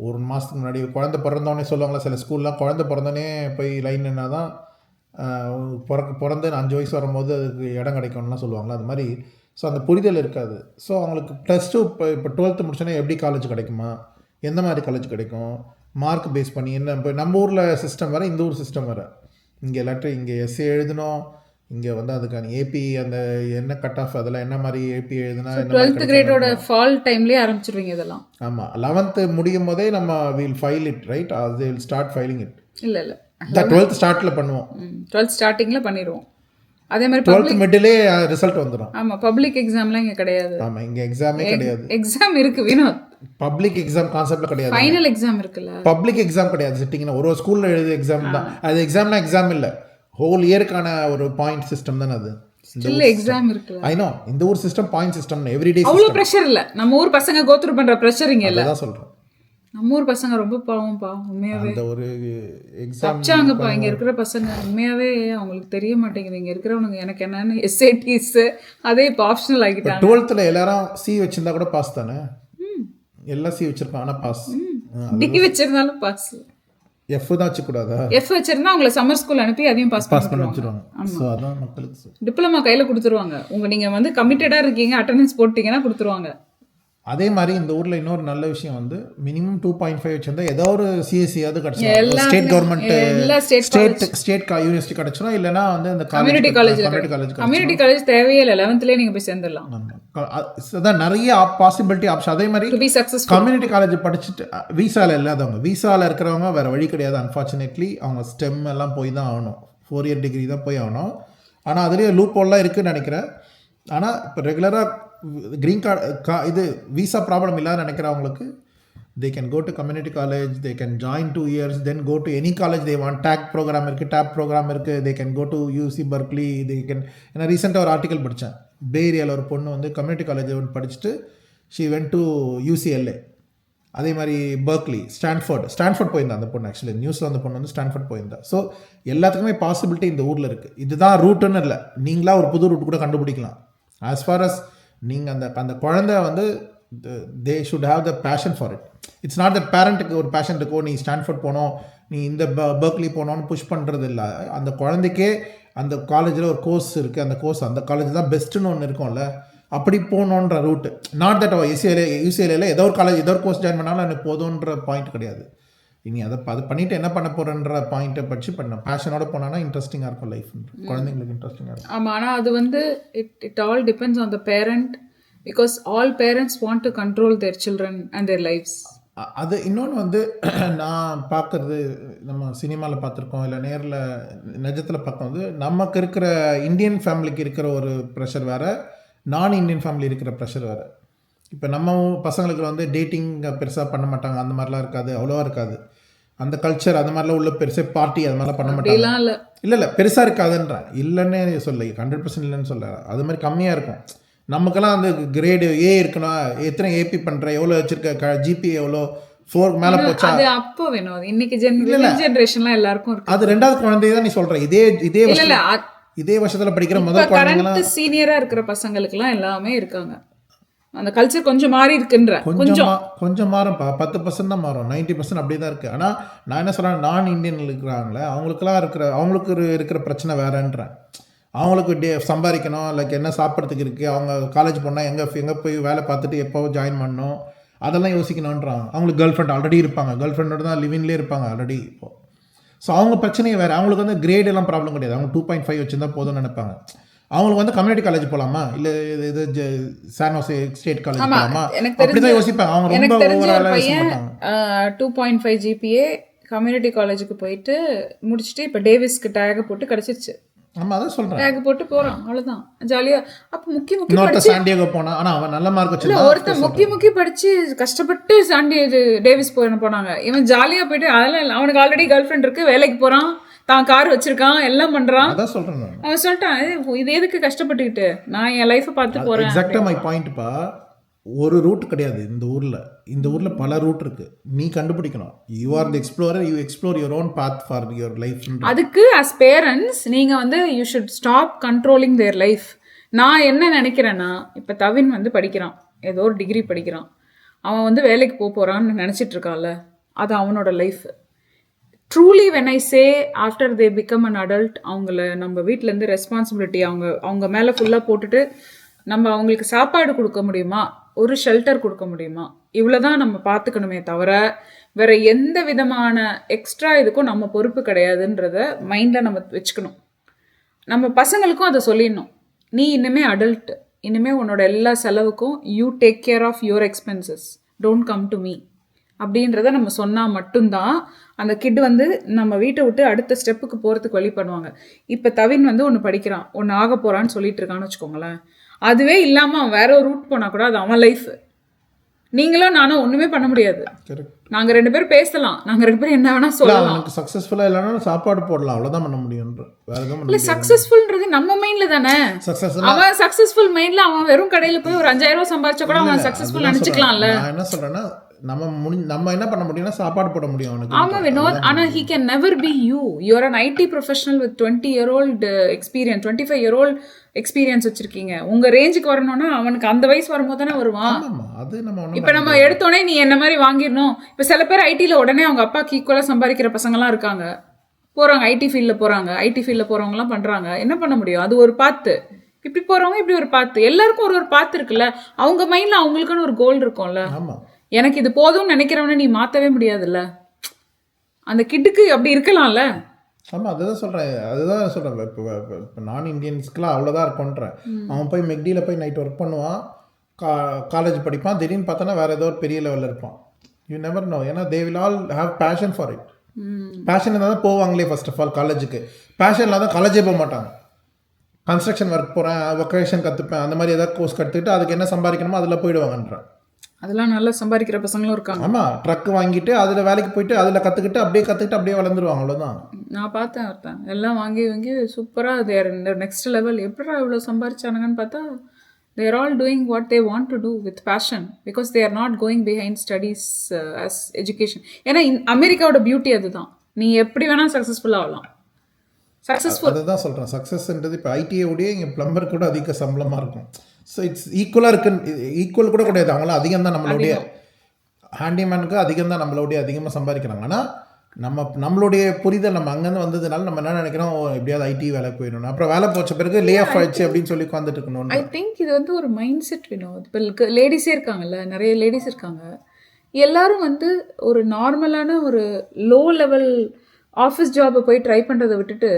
ஒரு மாதத்துக்கு முன்னாடி குழந்தை பிறந்தோடனே சொல்லுவாங்களா, சில ஸ்கூல்லாம் குழந்தை பிறந்தோடனே போய் லைன் நின்னா தான் பிறந்து 5 வயசு வரும்போது அதுக்கு இடம் கிடைக்கும்லாம் சொல்லுவாங்களா, அது மாதிரி. ஸோ அந்த புரிதல் இருக்காது. ஸோ அவங்களுக்கு +2 இப்போ 12th முடிச்சோன்னே எப்படி காலேஜ் கிடைக்குமா, எந்த மாதிரி காலேஜ் கிடைக்கும், மார்க் பேஸ் பண்ணி என்ன. இப்போ நம்ம ஊரில் சிஸ்டம் வேறு, இந்த ஊர் சிஸ்டம் வேறு. இங்கே லெட்ரு, இங்கே எஸ்ஏ எழுதணும், இங்கே வந்து அதுக்கான ஏபி அந்த என்ன கட் ஆஃப், அதெல்லாம் என்ன மாதிரி ஏபி எழுதுனா 12th கிரேடோட ஃபால் டைம்லேயே ஆரம்பிச்சிருவீங்க இதெல்லாம்? ஆமாம், 11th முடியும் போதே நம்ம வில் ஃபைல் இட், ரைட்? அது வில் ஸ்டார்ட் ஃபைலிங் இட். இல்லை 12th ஸ்டார்ட்டில் பண்ணுவோம். 12th ஸ்டார்டிங்கில் பண்ணிடுவோம். அதே மாதிரி 12th மிடிலே ரிசல்ட் வந்துடும். ஆமாம், பப்ளிக் எக்ஸாம்லாம் இங்கே கிடையாது. ஆமாம், இங்கே எக்ஸாமே கிடையாது. எக்ஸாம் இருக்குது வினோத், பப்ளிக் எக்ஸாம் கான்செப்ட்ல கிடையாது. ஃபைனல் எக்ஸாம் இருக்குல்ல, பப்ளிக் எக்ஸாம் கிடையாது. சிட்டிங்னா ஒரு ஸ்கூலில் எழுதிய எக்ஸாம் தான் அது. எக்ஸாம்னா எக்ஸாம் இல்லை, ஹோல் இயருக்கான ஒரு பாயிண்ட் சிஸ்டம் தானே அது. ஸ்டில் எக்ஸாம் இருக்குல்ல. ஐ நோ, இந்த ஊர் சிஸ்டம் பாயிண்ட் சிஸ்டம், எவ்ரிடே. அவ்வளோ ப்ரெஷர் இல்லை. நம்ம ஊர் பசங்க கோத்ரூ பண்ணுற ப்ரெஷர் இங்கே இல்லை. அதான் சொல்கிறேன். நம்ம ஊர் பசங்க ரொம்ப பாவம்ப்பா உண்மையாவே. அந்த ஒரு எக்ஸாம் தப்பிச்சாங்கப்பா இங்கே இருக்கிற பசங்க. உண்மையாவே அவங்களுக்கு தெரிய மாட்டேங்குது இங்கே இருக்கிறவனுங்க எனக்கு என்னன்னு SATs அதே இப்போ ஆப்ஷனல் ஆகிட்டாங்க. 12th எல்லாரும் C வச்சிருந்தா கூட பாஸ் தானே. எல்லாம் C வச்சிருப்பான் ஆனால் பாஸ். டிகி வச்சிருந்தாலும் பாஸ். F தான் வச்சுக்கூடாதா? F வச்சிருந்தா அவங்களை சம்மர் ஸ்கூல் அனுப்பி அதையும் பாஸ் பண்ணி வச்சிருவாங்க. ஸோ அதான் மக்களுக்கு டிப்ளமா கையில் கொடுத்துருவாங்க. நீங்கள் வந்து கமிட்டடாக இருக்கீங்க அட்டண்டன்ஸ் போட்டிங்கன்னா கொடுத்துருவாங்க. அதே மாதிரி இந்த ஊரில் இன்னொரு நல்ல விஷயம் வந்து மினிமம் 2.5 வச்சிருந்தா ஏதோ ஒரு CSE கிடைச்சிடும். ஸ்டேட் கவர்மெண்ட் ஸ்டேட் யூனிவர்சிட்டி கிடைச்சிடும். இல்லைன்னா வந்து இந்த கம்யூனிட்டி காலேஜ் தேவையே இல்லை. 11th நீங்கள் போய் சேர்ந்துடலாம். அதான் நிறைய பாசிபிலிட்டி ஆப்ஷன். அதே மாதிரி கம்யூனிட்டி காலேஜ் படிச்சுட்டு வீசாவில் இல்லாதவங்க, வீசாவில் இருக்கிறவங்க வேறு வழி கிடையாது. அன்ஃபார்ச்சுனேட்லி அவங்க ஸ்டெம் எல்லாம் போய் தான் ஆகணும். 4 year டிகிரி தான் போய் ஆகணும். ஆனால் அதுலேயே லூப் ஹோல்லாம் இருக்குதுன்னு நினைக்கிறேன். ஆனால் இப்போ ரெகுலராக க்ரீன் கார்டு இது விசா ப்ராப்ளம் இல்லாத நினைக்கிறவங்களுக்கு they can go to community college, they can join 2 years, then go to any college they want. TAG program இருக்குது, TAP program இருக்குது. they can go to UC Berkeley, they can. ஏன்னா ரீசெண்டாக ஒரு article படித்தேன். பே ஏரியாவில் ஒரு பொண்ணு வந்து கம்யூனிட்டி காலேஜ் படிச்சுட்டு she went to UCLA. அதே மாதிரி பர்க்லி, ஸ்டான்ஃபோர்ட் போயிருந்தா அந்த பொண்ணு. ஆக்சுவலி நியூஸில் அந்த பொண்ணு வந்து ஸ்டான்ஃபோர்ட் போயிருந்தா. ஸோ எல்லாத்துக்குமே பாசிபிலிட்டி இந்த ஊரில் இருக்குது. இதுதான் ரூட்டுன்னு இல்லை, நீங்களா ஒரு புது ரூட் கூட கண்டுபிடிக்கலாம். ஆஸ் ஃபார் அஸ் நீங்கள் அந்த குழந்தை வந்து they should have the passion for it. It's not that பேரண்ட்டுக்கு ஒரு பேஷன் இருக்கோ நீ ஸ்டான்ஃபோர்ட் போனோம் நீ இந்த பர்க்லி போனோன்னு புஷ் பண்ணுறது இல்லை. அந்த குழந்தைக்கே அந்த காலேஜில் ஒரு கோர்ஸ் இருக்குது, அந்த கோர்ஸ் அந்த காலேஜ் தான் பெஸ்ட்டுன்னு ஒன்று இருக்கும்ல, அப்படி போகணுன்ற ரூட்டு. நாட் தட் UCLA ஏதோ ஒரு காலேஜ் ஏதோ ஒரு கோர்ஸ் ஜாயின் பண்ணாலும் எனக்கு போதுன்ற பாயிண்ட் கிடையாது. இனி அதை பண்ணிவிட்டு என்ன பண்ண போகிறேன்ற பாயிண்ட்டை பற்றி பண்ண பேஷனோட போனான்னா இன்ட்ரெஸ்டிங்காக இருக்கும் லைஃப், குழந்தைங்களுக்கு இன்ட்ரெஸ்டிங்காக இருக்கும். ஆமாம், ஆனால் அது வந்து it all depends on the parent, because all parents want to control their children and their lives. அது இன்னொன்று வந்து நான் பார்க்குறது, நம்ம சினிமாவில் பார்த்துருக்கோம் இல்லை நேரில் நிஜத்தில் பார்க்க வந்து நமக்கு இருக்கிற இந்தியன் ஃபேமிலிக்கு இருக்கிற ஒரு ப்ரெஷர் வேறு, நான் இந்தியன் ஃபேமிலி இருக்கிற ப்ரெஷர் வேறு. இப்போ நம்ம பசங்களுக்கு வந்து டேட்டிங் பெருசாக பண்ண மாட்டாங்க, அந்த மாதிரிலாம் இருக்காது, அவ்வளோவா இருக்காது. அந்த கல்ச்சர் அந்த மாதிரிலாம் உள்ள பெருசாக பார்ட்டி அது மாதிரிலாம் பண்ண மாட்டாங்க. இல்லை பெருசாக இருக்காதுன்ற இல்லைன்னு சொல்ல, 100% இல்லைன்னு சொல்ல, அது மாதிரி கம்மியாக இருக்கும். நமக்கெல்லாம் வந்து கிரேடு A இருக்கணும், எத்தனை AP பண்ணுற, எவ்வளோ வச்சுருக்க, GPA எவ்வளோ, 4 மேலே போச்சா, அது அப்போ வேணும். இன்னைக்கு ஜென்ரேஷன்லாம் எல்லாருக்கும் இருக்கு. அது ரெண்டாவது குழந்தைய தான் நீ சொல்கிற. இதே வருஷத்தில் படிக்கிற முதல் குழந்தைங்களாம் சீனியராக இருக்கிற பசங்களுக்குலாம் எல்லாமே இருக்காங்க. அந்த கல்ச்சர் கொஞ்சம் மாறி இருக்குன்ற, கொஞ்சம் மாறும்ப்பா. 10% தான் மாறும், 90% அப்படியே தான் இருக்குது. ஆனால் நான் என்ன சொல்கிறேன், நான் இந்தியன் இருக்கிறாங்களே அவங்களுக்கு இருக்கிற பிரச்சனை வேறன்றேன். அவங்களுக்கு சம்பாதிக்கணும், லைக் என்ன சாப்பிட்றதுக்கு இருக்குது, அவங்க காலேஜ் போனால் எங்கே போய் வேலை பார்த்துட்டு எப்போ ஜாயின் பண்ணணும், அதெல்லாம் யோசிக்கணுன்றாங்க. அவங்களுக்கு கேர்ள் ஃப்ரெண்ட் ஆல்ரெடி இருப்பாங்க, கேர்ள் ஃப்ரெண்டோட தான் லிவிங்லேயே இருப்பாங்க ஆல்ரெடி இப்போது. ஸோ அவங்க பிரச்சனையே வேறு. அவங்களுக்கு வந்து கிரேட் எல்லாம் ப்ராப்ளம் கிடையாது, அவங்க 2.5 வச்சுருந்தா போதும்னு நினைப்பாங்க. அவங்களுக்கு வந்து கம்யூனிட்டி காலேஜ் போகலாமா, இல்லை இது சான் ஹோசே ஸ்டேட் காலேஜ் போகலாமா, அப்படிதான் யோசிப்பாங்க. அவங்க ரொம்ப ஓவராலாக யோசிக்க மாட்டாங்க. 2.5 GPA கம்யூனிட்டி காலேஜுக்கு போயிட்டு முடிச்சுட்டு இப்போ டேவிஸ்க்கு டேக் போட்டு கிடச்சிருச்சு. ஆமாம், அதான் சொல்கிறேன், டேக் போட்டு போகிறான், அவ்வளோதான், ஜாலியாக. அப்போ முக்கிய சாண்டியாகோ போனா, ஆனால் அவன் நல்ல மார்க் வச்சு ஒருத்தன் முக்கிய படித்து கஷ்டப்பட்டு டேவிஸ் போனாங்க. இவன் ஜாலியாக போயிட்டு அதெல்லாம் அவனுக்கு ஆல்ரெடி கேர்ள் ஃப்ரெண்ட் இருக்குது, வேலைக்கு போகிறான், தான் கார் வச்சிருக்கான், எல்லாம் பண்றான். அதான் சொல்றேன். அவன் சொல்லிட்டான், இது எதுக்கு கஷ்டப்பட்டுக்கிட்டு, நான் என் லைஃபை பார்த்து போறேன். எக்ஸாக்டா மை பாயிண்ட்ப்பா. ஒரு ரூட் கிடையாது இந்த ஊர்ல பல ரூட் இருக்கு, நீ கண்டுபிடிக்கணும். You are the explorer, you explore your own path for your life. அதுக்கு அஸ் பேரண்ட்ஸ் நீங்க வந்து you should stop controlling their life. நான் என்ன நினைக்கிறேன்னா, இப்போ தவின் வந்து படிக்கிறான், ஏதோ ஒரு டிகிரி படிக்கிறான், அவன் வந்து வேலைக்கு போகிறான்னு நினச்சிட்டு இருக்கான்ல, அது அவனோட life. Truly when I say after they become an adult, அவங்கள நம்ம வீட்டிலேருந்து ரெஸ்பான்சிபிலிட்டி அவங்க மேலே ஃபுல்லாக போட்டுட்டு நம்ம அவங்களுக்கு சாப்பாடு கொடுக்க முடியுமா, ஒரு ஷெல்டர் கொடுக்க முடியுமா, இவ்வளோதான் நம்ம பார்த்துக்கணுமே தவிர வேற எந்த விதமான எக்ஸ்ட்ரா இதுக்கும் நம்ம பொறுப்பு கிடையாதுன்றத மைண்டில் நம்ம வச்சுக்கணும். நம்ம பசங்களுக்கும் அதை சொல்லிடணும், நீ இனிமேல் அடல்ட், இனிமேல் உன்னோட எல்லா செலவுக்கும் you take care of your expenses, don't come to me அப்படின்றத நம்ம சொன்னால் மட்டும்தான் அந்த கிட் வந்து நம்ம வீட்டை விட்டு அடுத்த ஸ்டெப்புக்கு போகிறதுக்கு வழி பண்ணுவாங்க. இப்போ தவின் வந்து ஒன்று படிக்கிறான், ஒன்று ஆக போகிறான்னு சொல்லிட்டு இருக்கான்னு வச்சுக்கோங்களேன். அதுவே இல்லாமல் அவன் வேற ஒரு ரூட் போனால் கூட அது அவன் லைஃப். நீங்களும் நானும் ஒன்றுமே பண்ண முடியாது. நாங்கள் 2 பேரும் பேசலாம், நாங்கள் 2 பேரும் என்ன வேணால் சொல்லலாம். சக்ஸஸ்ஃபுல்லாக இல்லைன்னா சாப்பாடு போடலாம், அவ்வளோதான் பண்ண முடியும். இல்லை, சக்ஸஸ்ஃபுல்ன்றது நம்ம மைண்டில் தானே. அவன் சக்ஸஸ்ஃபுல் மைண்டில் அவன் வெறும் கடையில் போய் ஒரு 5000 ரூபா சம்பாதிச்சா கூட அவன் சக்ஸஸ்ஃபுல் நினச்சிக்கலாம்ல. நான் என்ன சொல்கிறேன்னா, நம்ம என்ன பண்ண முடியும்னா சாப்பாடு போட முடியும் ஆமா அவனுக்கு. வினோத், ஆனா he can never be you. You're an IT professional with 20-year-old experience, 25-year-old experience வச்சிருக்கீங்க. உங்க ரேஞ்சுக்கு வரணும்னா அவனுக்கு அந்த வயசு வரும்போது தானே வருவான். ஆமாம், அது நம்ம ஒன்றும் இப்ப நம்ம எடுத்தோடனே நீ என்ன மாதிரி வாங்கிடணும். இப்ப சில பேர் ஐடில உடனே அவங்க அப்பாக்கு ஈக்குவலா சம்பாதிக்கிற பசங்கலாம் இருக்காங்க, போறாங்க ஐடி ஃபீல்ட்ல போறாங்க. ஐடி ஃபீல்ட்ல போறவங்க எல்லாம் பண்றாங்க. என்ன பண்ண முடியும்? அது ஒரு பாத்து. இப்படி போறவங்க இப்படி ஒரு பாத்து. எல்லாருக்கும் ஒரு ஒரு பாத்து இருக்குல்ல. அவங்க மைண்ட்ல அவங்களுக்குன்னு ஒரு கோல் இருக்கும்ல. ஆமாம். எனக்கு இது போதும்னு நினைக்கிறவன நீ மாத்தவே முடியாதுல்ல. அந்த கிட்டுக்கு அப்படி இருக்கலாம்ல. ஆமாம், அதுதான் சொல்கிறேன். இப்போ நான் இந்தியன்ஸ்க்குலாம் அவ்வளோதான் இருக்கும்ன்றேன். அவன் போய் மெக்டியில் போய் நைட் ஒர்க் பண்ணுவான், காலேஜ் படிப்பான், திடீர்னு பார்த்தோன்னா வேறு ஏதோ ஒரு பெரிய லெவலில் இருப்பான். You never know. ஏன்னா they will all have passion for it. Passion இருந்தால் தான் போவாங்களே ஃபர்ஸ்ட் ஆஃப் ஆல் காலேஜுக்கு. பேஷன் இல்லாத காலேஜே போக மாட்டாங்க. கன்ஸ்ட்ரக்ஷன் ஒர்க் போகிறேன், வொக்கேஷன் கற்றுப்பேன், அந்த மாதிரி ஏதாவது கோர்ஸ் கற்றுக்கிட்டு அதுக்கு என்ன சம்பாதிக்கணுமோ அதில் போயிடுவாங்கன்றேன். அதெல்லாம் நல்லா சம்பாதிக்கிற பசங்களும் இருக்காங்க. ஆமாம், ட்ரக் வாங்கிட்டு அதில் வேலைக்கு போயிட்டு அதில் கற்றுக்கிட்டு அப்படியே வளர்ந்துருவாங்க. அவ்வளோதான். நான் பார்த்தேன் ஒருத்தன் எல்லாம் வாங்கி சூப்பராக தேர் இந்த நெக்ஸ்ட் லெவல். எப்படா இவ்வளோ சம்பாரிச்சானுங்கன்னு பார்த்தா they are all doing what they want to do with passion because they are not going behind studies as education. ஏன்னா அமெரிக்காவோட பியூட்டி அதுதான். நீ எப்படி வேணால் சக்ஸஸ்ஃபுல் ஆகலாம். சக்ஸஸ்ஃபுல் அதுதான் சொல்கிறேன். சக்ஸஸ்ன்றது இப்போ ஐடிஐயோடைய இங்கே ப்ளம்பர் கூட அதிக சம்பளமாக இருக்கும். ஸோ இட்ஸ் ஈக்குவலாக இருக்குன்னு, ஈக்குவல் கூட கிடையாது. அவங்களாம் அதிகம் தான் நம்மளுடைய ஹேண்டிமேனுக்கு அதிகம் தான் அதிகமாக சம்பாதிக்கிறாங்க. ஆனால் நம்மளுடைய புரிதல் நம்ம அங்கேருந்து வந்ததுனால நம்ம என்ன நினைக்கிறோம், எப்படியாவது ஐடி வேலை போயிடணும், அப்புறம் வேலை போச்ச பிறகு லே ஆஃப் ஆயிடுச்சு அப்படின்னு சொல்லி உட்காந்துட்டு இருக்கணும். ஐ திங்க் இது ஒரு மைண்ட் செட் வினோத். இப்போ லேடிஸே இருக்காங்கல்ல, நிறைய லேடிஸ் இருக்காங்க. எல்லாரும் ஒரு நார்மலான ஒரு லோ லெவல் ஆஃபீஸ் ஜாபை போய் ட்ரை பண்ணுறதை விட்டுட்டு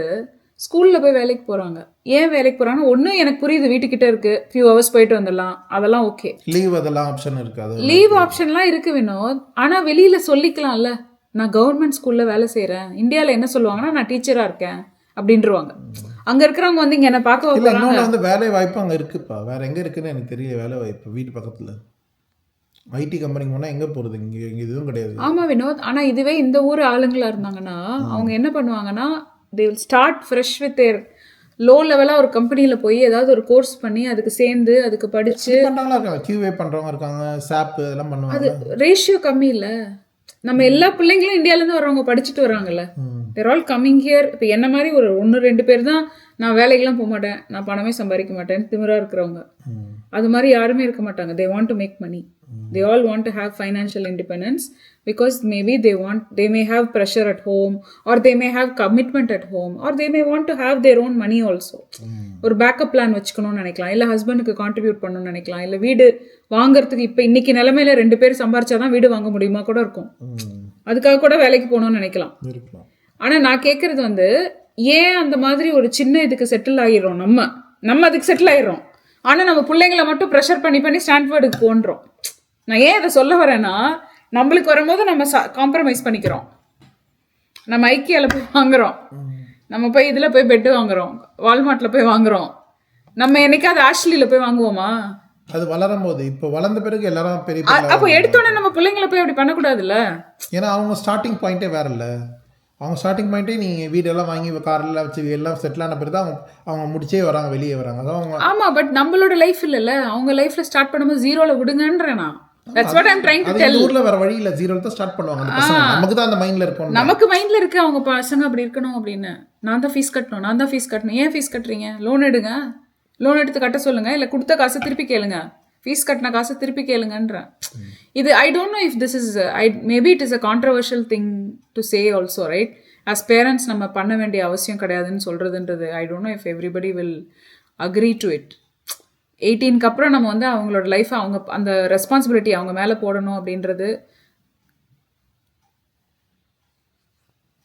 ஸ்கூலில் போய் வேலைக்கு போகிறாங்க. ஏன் வேலைக்கு போகிறாங்கன்னா, ஒன்று எனக்கு புரியுது வீட்டுக்கிட்ட இருக்குது, ஃபியூ ஹவர்ஸ் போயிட்டு வந்துடலாம், அதெல்லாம் ஓகே. லீவ் அதெல்லாம் ஆப்ஷன் இருக்காது. லீவ் ஆப்ஷன்லாம் இருக்குது வினோத். ஆனால் வெளியில் சொல்லிக்கலாம்ல, நான் கவர்மெண்ட் ஸ்கூலில் வேலை செய்கிறேன். இந்தியாவில் என்ன சொல்லுவாங்கன்னா, நான் டீச்சராக இருக்கேன் அப்படின்றவாங்க. அங்கே இருக்கிறவங்க இங்கே என்ன பார்க்க இன்னொன்று வேலை வாய்ப்பு அங்கே இருக்குப்பா. வேறு எங்கே இருக்குன்னு எனக்கு தெரியல வேலை வாய்ப்பு. வீட்டு பக்கத்தில் ஐடி கம்பெனிக்கு போனால் எங்கே போகிறது? இங்கே இதுவும் கிடையாது. ஆமாம் வினோத். ஆனால் இதுவே இந்த ஊர் ஆளுங்களாக இருந்தாங்கன்னா அவங்க என்ன பண்ணுவாங்கன்னா, they will start fresh with their low லெவலாக ஒரு கம்பெனியில் போய் ஏதாவது ஒரு கோர்ஸ் பண்ணி அதுக்கு சேர்ந்து அதுக்கு படித்து பண்ணுறவங்களா இருக்காங்க, கியூஏ பண்ணுறவங்க இருக்காங்க, சாப் இதெல்லாம் பண்ணுவாங்க. அது ரேஷியோ கம்மி இல்லை. நம்ம எல்லா பிள்ளைங்களும் இந்தியாவிலேருந்து வரவங்க படிச்சுட்டு வராங்கல்ல. தேர் ஆல் கம்மிங் ஹியர். இப்போ என்ன மாதிரி ஒரு 1-2 பேர் தான் நான் வேலைக்கெல்லாம் போக மாட்டேன், நான் பணமே சம்பாதிக்க மாட்டேன்னு திமிராக இருக்கிறவங்க. அது மாதிரி யாருமே இருக்க மாட்டாங்க. They want to make money. They all want to have financial independence because maybe they may have pressure at home, or they may have commitment at home, or they may want to have their own money also. ஒரு backup plan வச்சுக்கணும்னு நினைக்கலாம், இல்லை ஹஸ்பண்டுக்கு contribute பண்ணணும்னு நினைக்கலாம், இல்லை வீடு வாங்குறதுக்கு இப்போ இன்னைக்கு நிலைமையில 2 பேர் சம்பாரிச்சாதான் வீடு வாங்க முடியுமா கூட இருக்கும். அதுக்காக கூட வேலைக்கு போகணும்னு நினைக்கலாம். ஆனால் நான் கேட்கறது ஏன் அந்த மாதிரி ஒரு சின்ன இதுக்கு செட்டில் ஆகிடுறோம். நம்ம அதுக்கு செட்டில் ஆகிடுறோம். ஆனால் நம்ம பிள்ளைங்களை மட்டும் ப்ரெஷர் பண்ணி ஸ்டான்ஃபோர்டுக்கு போன்றோம். நான் ஏன் இதை சொல்ல வரேன்னா, நம்மளுக்கு வரும்போது நம்ம காம்ப்ரமைஸ் பண்ணிக்கிறோம். நம்ம ஐக்கியாவில் போய் வாங்குறோம், நம்ம போய் இதில் போய் பெட்டு வாங்குறோம், வால்மார்ட்டில் போய் வாங்குறோம். நம்ம என்னைக்காவது ஆஷ்லியில் போய் வாங்குவோமா? அது வளரும் போது. இப்போ வளர்ந்த பிறகு எல்லாரும் பெரிய அப்போ எடுத்தோடனே நம்ம பிள்ளைங்களை போய் அப்படி பண்ணக்கூடாதுல்ல. ஏன்னா அவங்க ஸ்டார்டிங் பாயிண்டே வேற இல்லை. அவங்க ஸ்டார்டிங் பாயிண்ட்டே நீங்கள் வீடெல்லாம் வாங்கி காரெல்லாம் வச்சு எல்லாம் செட்டில் ஆன பிறகு தான் அவங்க முடிச்சே வராங்க, வெளியே வராங்க. அதான் அவங்க. ஆமாம், பட் நம்மளோட லைஃப் இல்லைல்ல. அவங்க லைஃப்பில் ஸ்டார்ட் பண்ணும்போது 0ல விடுங்கன்றேன் நான். That's what I'm trying to tell. ஊர்ல வேற வழி இல்ல, 0ல தான் ஸ்டார்ட் பண்ணுவாங்க அந்த பசங்க. நமக்கு தான் அந்த மைண்ட்ல இருக்கும். நமக்கு மைண்ட்ல இருக்கு அவங்க பசங்க அப்படி இருக்கணும் அப்படின்னு. நான் தான் ஃபீஸ் கட்டணும். ஏன் ஃபீஸ் கட்டுறீங்க? லோன் எடுங்க, லோன் எடுத்து கட்ட சொல்லுங்க, இல்ல கொடுத்த காசை திருப்பி கேளுங்க, ஃபீஸ் கட்டின காசை திருப்பி கேளுங்கன்ற. இது I don't know if this is maybe it is a controversial thing to say also, right? As parents நம்ம பண்ண வேண்டிய அவசியம் கிடையாதுன்னு சொல்றதுன்றது I don't know if everybody will agree to it. 18க்கு அப்புறம் நம்ம அவங்களோட லைஃப்பை அவங்க அந்த ரெஸ்பான்சிபிலிட்டி அவங்க மேலே போடணும் அப்படின்றது,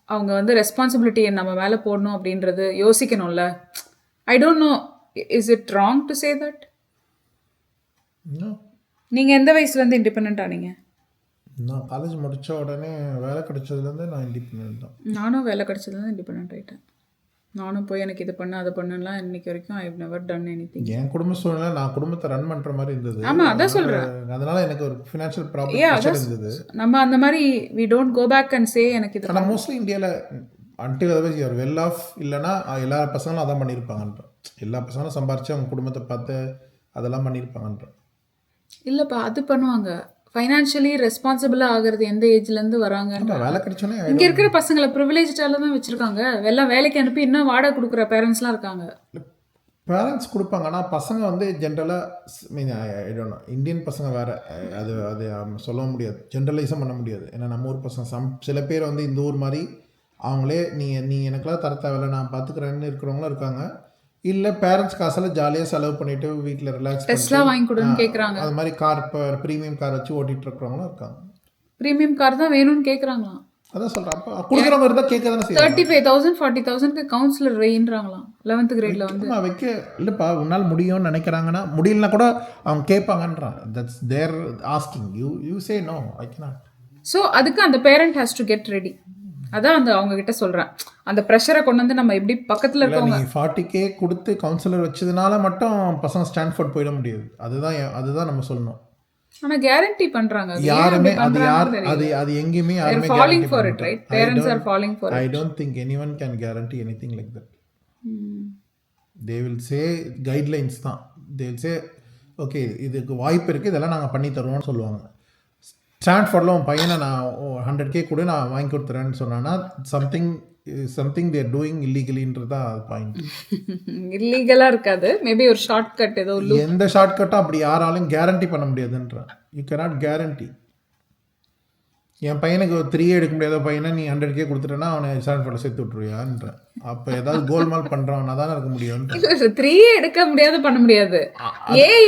அவங்க ரெஸ்பான்சிபிலிட்டியை நம்ம மேலே போடணும் அப்படின்றது யோசிக்கணும்ல. I don't know, is it wrong to say that? நீங்கள் எந்த வயசுலேருந்து இண்டிபெண்ட் ஆனீங்க? நான் காலேஜ் முடித்த உடனே வேலை கிடைச்சதுலேருந்து நான் இண்டிபெண்ட் தான். நானும் வேலை கிடைச்சதுலேருந்து இண்டிபெண்ட் ஆகிட்டேன். நானும் போய் எனக்கு இது பண்ண அதை பண்ணலாம் இன்னைக்கு வரைக்கும் I have never done anything. என் குடும்ப சூழ்நிலை நான் குடும்பத்தை ரன் பண்ற மாதிரி இருந்தது. ஆமா, அதான் சொல்றேன். அதனால எனக்கு ஒரு ஃபினான்ஷியல் ப்ராப்ளம் இருந்தது. நம்ம அந்த மாதிரி we don't go back and say எனக்கு இது. ஆனா மோஸ்ட்லி இந்தியால until otherwise you are well off இல்லனா எல்லா பசங்களும் அதான் பண்ணிருப்பாங்கன்ற. எல்லா பசங்களும் சம்பாரிச்சு அவங்க குடும்பத்தை பார்த்து அதெல்லாம் பண்ணிருப்பாங்கன்ற. இல்லப்பா, அது பண்ணுவாங்க. ஃபைனான்ஷியலி ரெஸ்பான்சிபிளாக ஆகிறது எந்த ஏஜ்லேருந்து வராங்க. வேலை கிடைச்சோன்னே இங்கே இருக்கிற பசங்களை ப்ரிவிலேஜால தான் வச்சுருக்காங்க. எல்லாம் வேலைக்கு அனுப்பி இன்னும் வாடகை கொடுக்குற பேரண்ட்ஸ்லாம் இருக்காங்க. பேரண்ட்ஸ் கொடுப்பாங்க. ஆனால் பசங்க வந்து ஜென்ரலாக மீன் இந்தியன் பசங்க வேறு, அது அது சொல்ல முடியாது, ஜென்ரலைஸும் பண்ண முடியாது. ஏன்னா நம்ம ஊர் பசங்க சில பேர் வந்து இந்த ஊர் மாதிரி அவங்களே நீ எனக்கெல்லாம் தர தேவையில்ல நான் பார்த்துக்கிறேன்னு இருக்கிறவங்களும் இருக்காங்க. இல்லை பேரண்ட்ஸ் காசில் ஜாலியாக செலவு பண்ணிவிட்டு வீட்டில் ரிலாக்ஸ் டெஸ்ட்லாம் வாங்கி கொடுன்னு கேட்குறாங்க. அது மாதிரி கார் இப்போ ப்ரீமியம் கார் வச்சு ஓட்டிகிட்டு இருக்கிறவங்களும் இருக்காங்க. ப்ரீமியம் கார் தான் வேணும்னு கேட்குறாங்களாம். அதான் சொல்கிறேன். அப்போ கொடுக்குறவங்க இருந்தால் கேட்க தானே செய்யும். 35,000 40,000 கவுன்சிலர் வெயின்றாங்களாம் 11th கிரேடில் வந்து. வைக்க இல்லைப்பா, உன்னால் முடியும்னு நினைக்கிறாங்கன்னா முடியலனா கூட அவங்க கேட்பாங்கன்றான். That's they're asking you say no I cannot. So அதுக்கு அந்த parent has to get ready. அதான் அந்த அவங்க கிட்ட சொல்கிறேன். அந்த ப்ரெஷரை கொண்டு வந்து நம்ம எப்படி பக்கத்தில் இருக்கவங்க. நீ 40K கொடுத்து கவுன்சிலர் வச்சதுனால மட்டும் பசங்க ஸ்டான்ஃபோர்ட் போயிட முடியாது. அதுதான் நம்ம சொல்லணும். ஆனால் கேரண்டி பண்ணுறாங்க யாருமே. அது எங்கேயுமே யாருமே falling for it, right? Parents are falling for it. I don't think anyone can guarantee anything like that. They will say guidelines தான். They will say ஓகே இதுக்கு வாய்ப்பு இருக்குது, இதெல்லாம் நாங்கள் பண்ணி தருவோம்னு சொல்லுவாங்க. ஸ்டான்ஃபோர்டில் உன் பையனை நான் 100K கூட நான் வாங்கி கொடுத்துறேன்னு சொன்னேன்னா சம்திங் தேர் டூயிங் இல்லீகலின்றது தான் அது பாயிண்ட். இல்லீகலாக இருக்காது, மேபி ஒரு ஷார்ட் கட் ஏதோ. எந்த ஷார்ட் கட்டும் அப்படி யாராலும் கேரண்டி பண்ண முடியாதுன்ற. You cannot guarantee. என் பையனுக்கு 3 எடுக்க முடியாத பையனை நீ 100K கொடுத்துட்டேன்னா அவனை ஸ்டான்ஃபோர்டில் சேர்த்து விட்ருவியான்ற. அப்போ ஏதாவது கோல்மால் பண்ணுறவனா தானே இருக்க முடியும். 3 எடுக்க முடியாது, பண்ண முடியாது.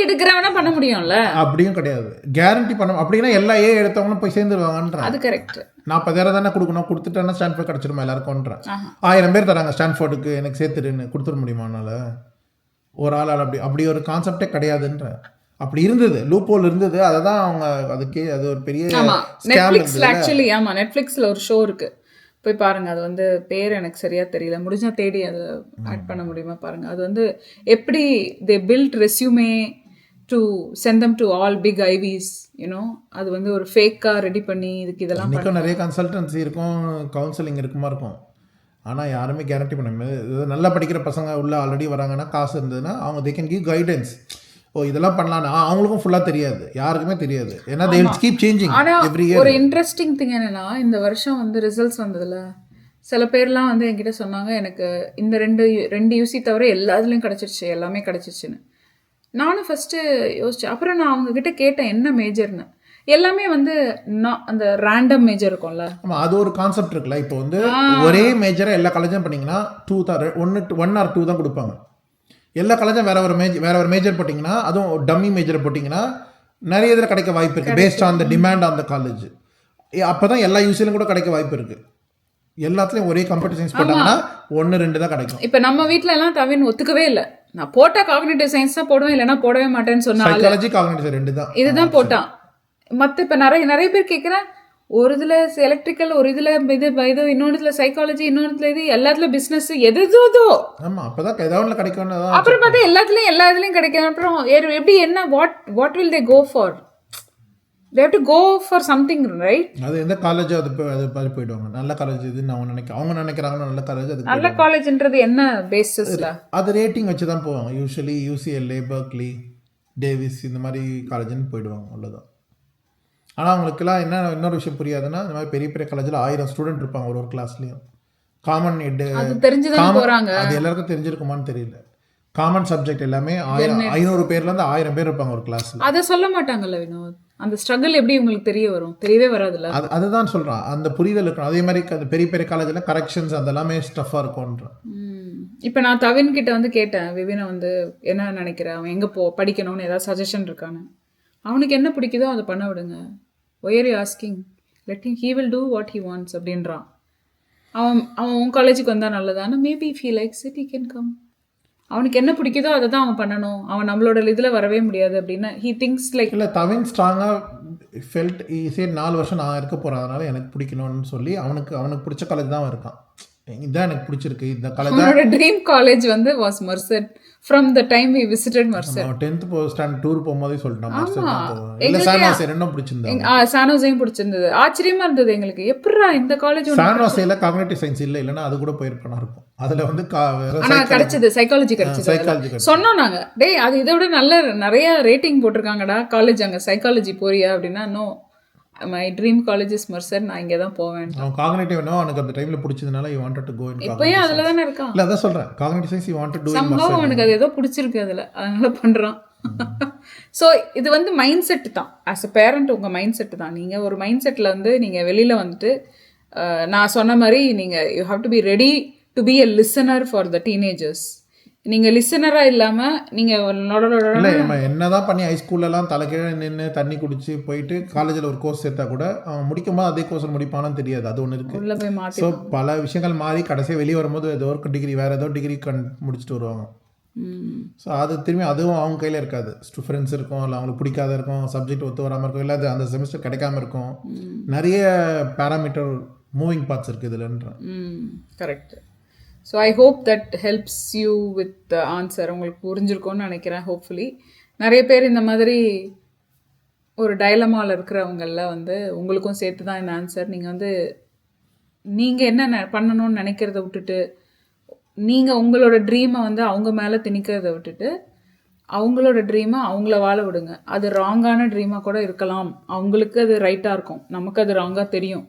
எடுக்கிறவனா பண்ண முடியும்ல. அப்படியும் கிடையாது, கேரண்டி பண்ண. அப்படின்னா எல்லா எடுத்தவங்களும் போய் சேர்ந்துருவாங்கன்ற. அது கரெக்ட். 40,000 தானே கொடுக்கணும், கொடுத்துட்டேன்னா ஸ்டான்ஃபோர்ட் கிடச்சிருமா எல்லாருக்கும்ன்ற. 1000 பேர் தராங்க ஸ்டான்ஃபோர்டுக்கு, எனக்கு சேர்த்துடுன்னு கொடுத்துட முடியுமானால ஒரு ஆள் அப்படி ஒரு கான்செப்டே கிடையாதுன்ற. அப்படி இருந்தது, லூப் ஹோல் இருந்தது. அதை தான் அவங்க அதுக்கே அது ஒரு பெரிய நெட்ஃப்ளிக்ஸ்ல ஆக்சுவலி. ஆமாம், நெட்ஃப்ளிக்ஸில் ஒரு ஷோ இருக்குது, போய் பாருங்கள். அது வந்து பேர் எனக்கு சரியாக தெரியல, முடிஞ்சால் தேடி அதை ஆட் பண்ண முடியுமா பாருங்கள். அது வந்து எப்படி they build resume to send them to all big Ivies you know. அது வந்து ஒரு ஃபேக்காக ரெடி பண்ணி இதுக்கு இதெல்லாம் நிறைய கன்சல்டன்சி இருக்கும், கவுன்சிலிங் இருக்கும். ஆனால் யாருமே கேரண்டி பண்ண முடியாது. நல்லா படிக்கிற பசங்க உள்ள ஆல்ரெடி வராங்கன்னா, காசு இருந்ததுன்னா அவங்க தே கேன் கிவ் கைடன்ஸ். இதெல்லாம் பண்ணலாம். அவங்களுக்கும் ஃபுல்லாக தெரியாது, யாருக்குமே தெரியாது. ஏன்னா they will keep changing every year. ஒரு இன்ட்ரெஸ்டிங் திங் என்னன்னா, இந்த வருஷம் வந்து ரிசல்ட்ஸ் வந்ததில்ல, சில பேர்லாம் வந்து என்கிட்ட சொன்னாங்க எனக்கு இந்த ரெண்டு யூசி தவிர எல்லாத்துலேயும் கிடச்சிருச்சு, எல்லாமே கிடச்சிருச்சுன்னு. நானும் ஃபஸ்ட்டு யோசித்தேன். அப்புறம் நான் அவங்கக்கிட்ட கேட்டேன் என்ன மேஜர்னு. எல்லாமே வந்து அந்த ரேண்டம் மேஜர் இருக்கும்ல. ஆமாம், அது ஒரு கான்செப்ட் இருக்குல்ல. இப்போ வந்து ஒரே மேஜரை எல்லா காலேஜும் பண்ணிங்கன்னா 1 or 2 தான் கொடுப்பாங்க. எல்லா காலேஜும் வேற ஒரு மேஜர் போட்டிங்கன்னா, அதுவும் டம்மி மேஜரை போட்டிங்கன்னா நிறைய இதில் கிடைக்க வாய்ப்பு இருக்குது, based on the demand on the college. அப்போ தான் எல்லா யூசிலும் கூட கிடைக்க வாய்ப்பு இருக்குது. எல்லாத்துலேயும் ஒரே கம்ப்யூட்டர் சயின்ஸ் போட்டாங்கன்னா 1-2 தான் கிடைக்கும். இப்போ நம்ம வீட்டில் எல்லாம் தவின் ஒத்துக்கவே இல்லை. நான் போட்டால் காக்னிட்டிவ் சயின்ஸ் தான் போடுவேன், இல்லைன்னா போடவே மாட்டேன்னு சொன்னாங்க. சைக்காலஜி காக்னிட்டிவ் 2 தான், இதுதான் போட்டான். மற்ற இப்போ நிறைய பேர் கேட்குறேன், ஒரு இதில் எலக்ட்ரிக்கல், ஒரு இதில் இது இன்னொன்று சைக்காலஜி, இன்னொன்று இது எல்லாத்துலையும் பிஸ்னஸ் எதுதோ. ஆமாம், அப்போ தான் ஏதாவது கிடைக்கும். அப்புறம் பார்த்தா எல்லா இதுலையும் கிடைக்கும். அப்புறம் எப்படி என்ன what will they go for? they have to go for something, right? அது எந்த காலேஜ் அது மாதிரி போயிடுவாங்க. நல்ல காலேஜ் இதுன்னு அவங்க நினைக்கிறாங்கன்னா நல்ல காலேஜ். அது நல்ல காலேஜ்ன்றது என்ன பேசிஸ்ல? அது ரேட்டிங் வச்சு தான் போவாங்க. யூஸ்வலி UCLA, பெர்க்லி, டேவிஸ் இந்த மாதிரி காலேஜ்னு போயிடுவாங்க, அவ்வளோதான். ஆனால் அவங்களுக்குலாம் என்ன இன்னொரு விஷயம் புரியாதுன்னா, இந்த மாதிரி பெரிய பெரிய காலேஜில் 1000 ஸ்டூடெண்ட் இருப்பாங்க ஒரு கிளாஸ்லேயும். காமன் ஹெட் தெரிஞ்சுதான் போகிறாங்க. அது எல்லாருக்கும் தெரிஞ்சிருக்குமான்னு தெரியல. காமன் சப்ஜெக்ட் எல்லாமே 500 பேர்லேருந்து 1000 பேர் இருப்பாங்க ஒரு கிளாஸில். அதை சொல்ல மாட்டாங்கல்ல வினோத். அந்த ஸ்ட்ரகிள் எப்படி உங்களுக்கு தெரியவே வராதுல்ல. அதுதான் சொல்கிறான், அந்த புரிதல் இருக்கணும். அதே மாதிரி அந்த பெரிய பெரிய காலேஜில் கரெக்ஷன்ஸ் அதெல்லாமே ஸ்டஃபாக இருக்கும்ன்றான். இப்போ நான் தவின் கிட்ட வந்து கேட்டேன், விவினை வந்து என்ன நினைக்கிறேன், அவன் எங்கே படிக்கணும்னு ஏதாவது சஜஷன் இருக்கான்னு. அவனுக்கு என்ன பிடிக்குதோ அதை பண்ண விடுங்க. why are you asking? let him, he will do what he wants அப்படின்றான். அவன் உன் காலேஜுக்கு வந்தால் நல்லதானா? Maybe if he likes it he can come. அவனுக்கு என்ன பிடிக்குதோ அதை தான் அவன் பண்ணணும், அவன் நம்மளோட இதில் வரவே முடியாது அப்படின்னு he thinks like. இல்லை, தவின் ஸ்ட்ராங்காக ஃபெல்ட் சரி 4 வருஷம் நான் இருக்க போகிறேன், அதனால் எனக்கு பிடிக்கணும்னு சொல்லி அவனுக்கு பிடிச்ச காலேஜ் தான் இருக்கான். இதான் எனக்கு பிடிச்சிருக்கு இந்த காலேஜ் தான். அவனோட ட்ரீம் காலேஜ் வந்து was Merced from the time we visited Merced. நான் 10th ஸ்டாண்டர்ட் டூர் போகும்போதே சொல்லிட்டேன் மாஸ்டர் தான் போவேன். இல்லை சான் ஹோசே ரெண்டும் பிடிச்சிருந்தா. சானோசையும் பிடிச்சிருந்தது. ஆச்சரியமா இருந்தது எங்களுக்கு, எப்படா இந்த காலேஜ். சான் ஹோசேல காக்னிட்டிவ் சயின்ஸ் இல்லைன்னா அது கூட போயிருப்பேனா இருக்கும். அதில் வந்து ஆனா கிடைச்சது சைக்காலஜி கிடைச்சது. சைக்காலஜி சொன்னோம் நாங்க, டேய் அது இதை விட நல்ல நிறைய ரேட்டிங் போட்டிருக்காங்கடா காலேஜ், அங்க சைக்காலஜி போறியா அப்படின்னா, no my dream college is Merced, நான் இங்கே தான் போவேன். அவன் காக்னிட்டிவ் வேணும், அவனுக்கு அந்த டைம்ல பிடிச்சதுனால he wanted to go in இப்பயும் அதுல தானே இருக்கான். இல்லை அதான் சொல்கிறேன், cognitive science he wanted to do in somehow அவனுக்கு அது ஏதோ பிடிச்சிருக்கு அதுல, அதனால பண்றான். ஸோ இது வந்து மைண்ட் செட் தான். ஆஸ் அ பேரண்ட் உங்க மைண்ட் செட் தான். நீங்க ஒரு மைண்ட் செட்ல வந்து நீங்க வெளியில வந்துட்டு நான் சொன்ன மாதிரி நீங்க you have to be ready to be a listener for the teenagers. நீங்க லிசனரா இல்லாம நீங்க இல்லை நம்ம என்னதான் பண்ணி ஹைஸ்கூல்லலாம் தலைக்கீழ நின்று தண்ணி குடிச்சு போயிட்டு காலேஜில் ஒரு கோர்ஸ் சேர்த்தா கூட அவன் முடிக்கும் போது அதே கோர்ஸ் முடிப்பானு தெரியாது. அது ஒன்று இருக்கு. உள்ள போய் மாத்தி ஸோ பல விஷயங்கள் மாறி கடைசியாக வெளியே வரும்போது ஏதோ ஒரு டிகிரி வேற ஏதோ டிகிரி முடிச்சுட்டு வருவாங்க. ஸோ அது திரும்பி அதுவும் அவங்க கையில் இருக்காது. ஃப்ரெண்ட்ஸ் இருக்கும், இல்லை அவங்களுக்கு பிடிக்காத இருக்கும், சப்ஜெக்ட் ஒத்து வராமல் இருக்கும், இல்லை அந்த செமஸ்டர் கிடைக்காம இருக்கும். நிறைய பேராமீட்டர் மூவிங் பார்ட்ஸ் இருக்குது இதுலன்ற. Correct. So I hope that helps you with the answer. உங்களுக்கு புரிஞ்சிருக்கோன்னு நினைக்கிறேன். ஹோப்ஃபுல்லி நிறைய பேர் இந்த மாதிரி ஒரு டைலமாவில் இருக்கிறவங்கள வந்து உங்களுக்கும் சேர்த்து தான் இந்த ஆன்சர். நீங்கள் வந்து நீங்கள் என்ன பண்ணணும்னு நினைக்கிறத விட்டுட்டு, நீங்கள் உங்களோட ட்ரீமை வந்து அவங்க மேலே திணிக்கிறத விட்டுட்டு அவங்களோட ட்ரீமை அவங்கள வாழ விடுங்க. அது ராங்கான ட்ரீமாக கூட இருக்கலாம், அவங்களுக்கு அது ரைட்டாக இருக்கும், நமக்கு அது ராங்காக தெரியும்.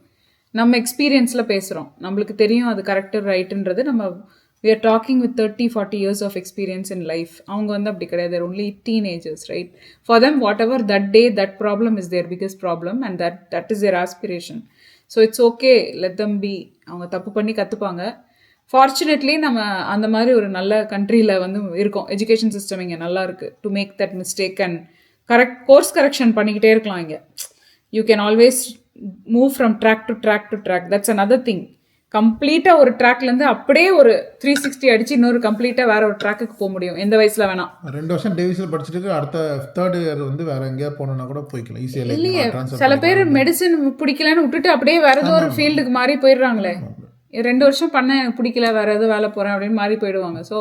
நம்ம எக்ஸ்பீரியன்ஸில் பேசுகிறோம், நம்மளுக்கு தெரியும் அது கரெக்டு ரைட்டுன்றது. நம்ம we are talking with 30-40 years of experience in life. அவங்க வந்து அப்படி கிடையாது, they're only teenagers, right? For them whatever that day that problem is their biggest problem and that is their aspiration. So it's okay, let them be. அவங்க தப்பு பண்ணி கற்றுப்பாங்க. Fortunately நம்ம அந்த மாதிரி ஒரு நல்ல கண்ட்ரியில் வந்து இருக்கோம். எஜுகேஷன் சிஸ்டம் இங்கே நல்லா இருக்குது to make that mistake and course correction பண்ணிக்கிட்டே இருக்கலாம். இங்கே you can always move from track to track to track. That's another thing. கம்ப்ளீட்டாக ஒரு ட்ராக்லேருந்து அப்படியே ஒரு 360 அடிச்சு இன்னொரு கம்ப்ளீட்டாக வேற ஒரு ட்ராக்குக்கு போக முடியும் எந்த வயசில் வேணாம். 2 வருஷம் டேவிஸில் படிச்சுட்டு அடுத்த 3rd இயர் வந்து வேற எங்கேயா போனோம்னா கூட போய்க்கலாம் ஈஸியாக. இல்லையே, சில பேர் மெடிசன் பிடிக்கலன்னு விட்டுட்டு அப்படியே வேற ஏதோ ஒரு ஃபீல்டுக்கு மாறி போயிடுறாங்களே. 2 வருஷம் பண்ண எனக்கு பிடிக்கல, வேற ஏதோ வேலை போகிறேன் அப்படின்னு மாறி போயிடுவாங்க. So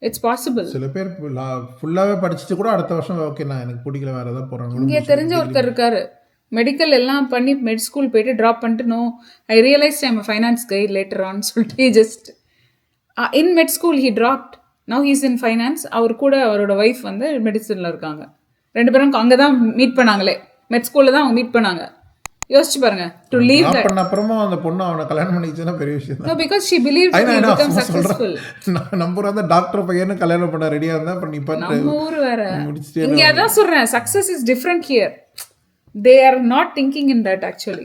it's possible. சில பேர் ஃபுல்லாகவே படிச்சுட்டு கூட அடுத்த வருஷம் ஓகே நான் எனக்கு பிடிக்கல வேற ஏதாவது போகிறாங்க. இங்கே தெரிஞ்ச ஒருத்தர் இருக்காரு, மெடிக்கல் எல்லாம் பண்ணி மெட் ஸ்கூல் போயிட்டு ட்ராப் பண்ணிட்டு, no I realise I'm finance guy later on சொல்லிட்டு just in med school he dropped. Now he's in finance. அவர் கூட அவரோட ஒய்ஃப் வந்து மெடிசனில் இருக்காங்க. 2 பேரும் அங்கே தான் மீட் பண்ணாங்களே, மெட் ஸ்கூலில் தான் அவங்க மீட் பண்ணாங்க. யோசிச்சு பாருங்க. டு லீவ் தட் பண்ண அப்புறமா அந்த பொண்ணு அவனை கல்யாணம் பண்ணிச்சுன்னா பெரிய விஷயம் தான். No because she believed he will become successful. நம்ம அந்த டாக்டர் பையனை கல்யாணம் பண்ண ரெடியா இருந்தா பண்ணி பாரு. நம்ம ஊர் வேற. இங்க அதான் சொல்றேன், success is different here. they are not thinking in that actually.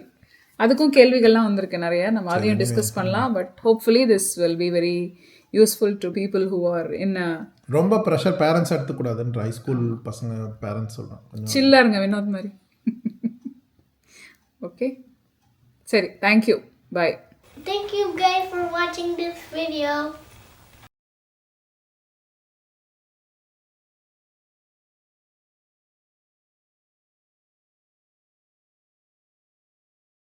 அதுக்கும் கேள்விகள்லாம் வந்திருக்கு நிறைய, நம்ம அதையும் டிஸ்கஸ் பண்ணலாம். But hopefully this will be very useful to people who are in ரொம்ப ப்ரெஷர் பேரண்ட்ஸ் எடுத்துக்கூடாதுன்ற ஹை ஸ்கூல் பசங்க பேரண்ட்ஸ் சொல்கிறாங்க. சில்லாக இருங்க வினோத் மாதிரி. ஓகே சரி, thank you, bye. Thank you guys for watching this video.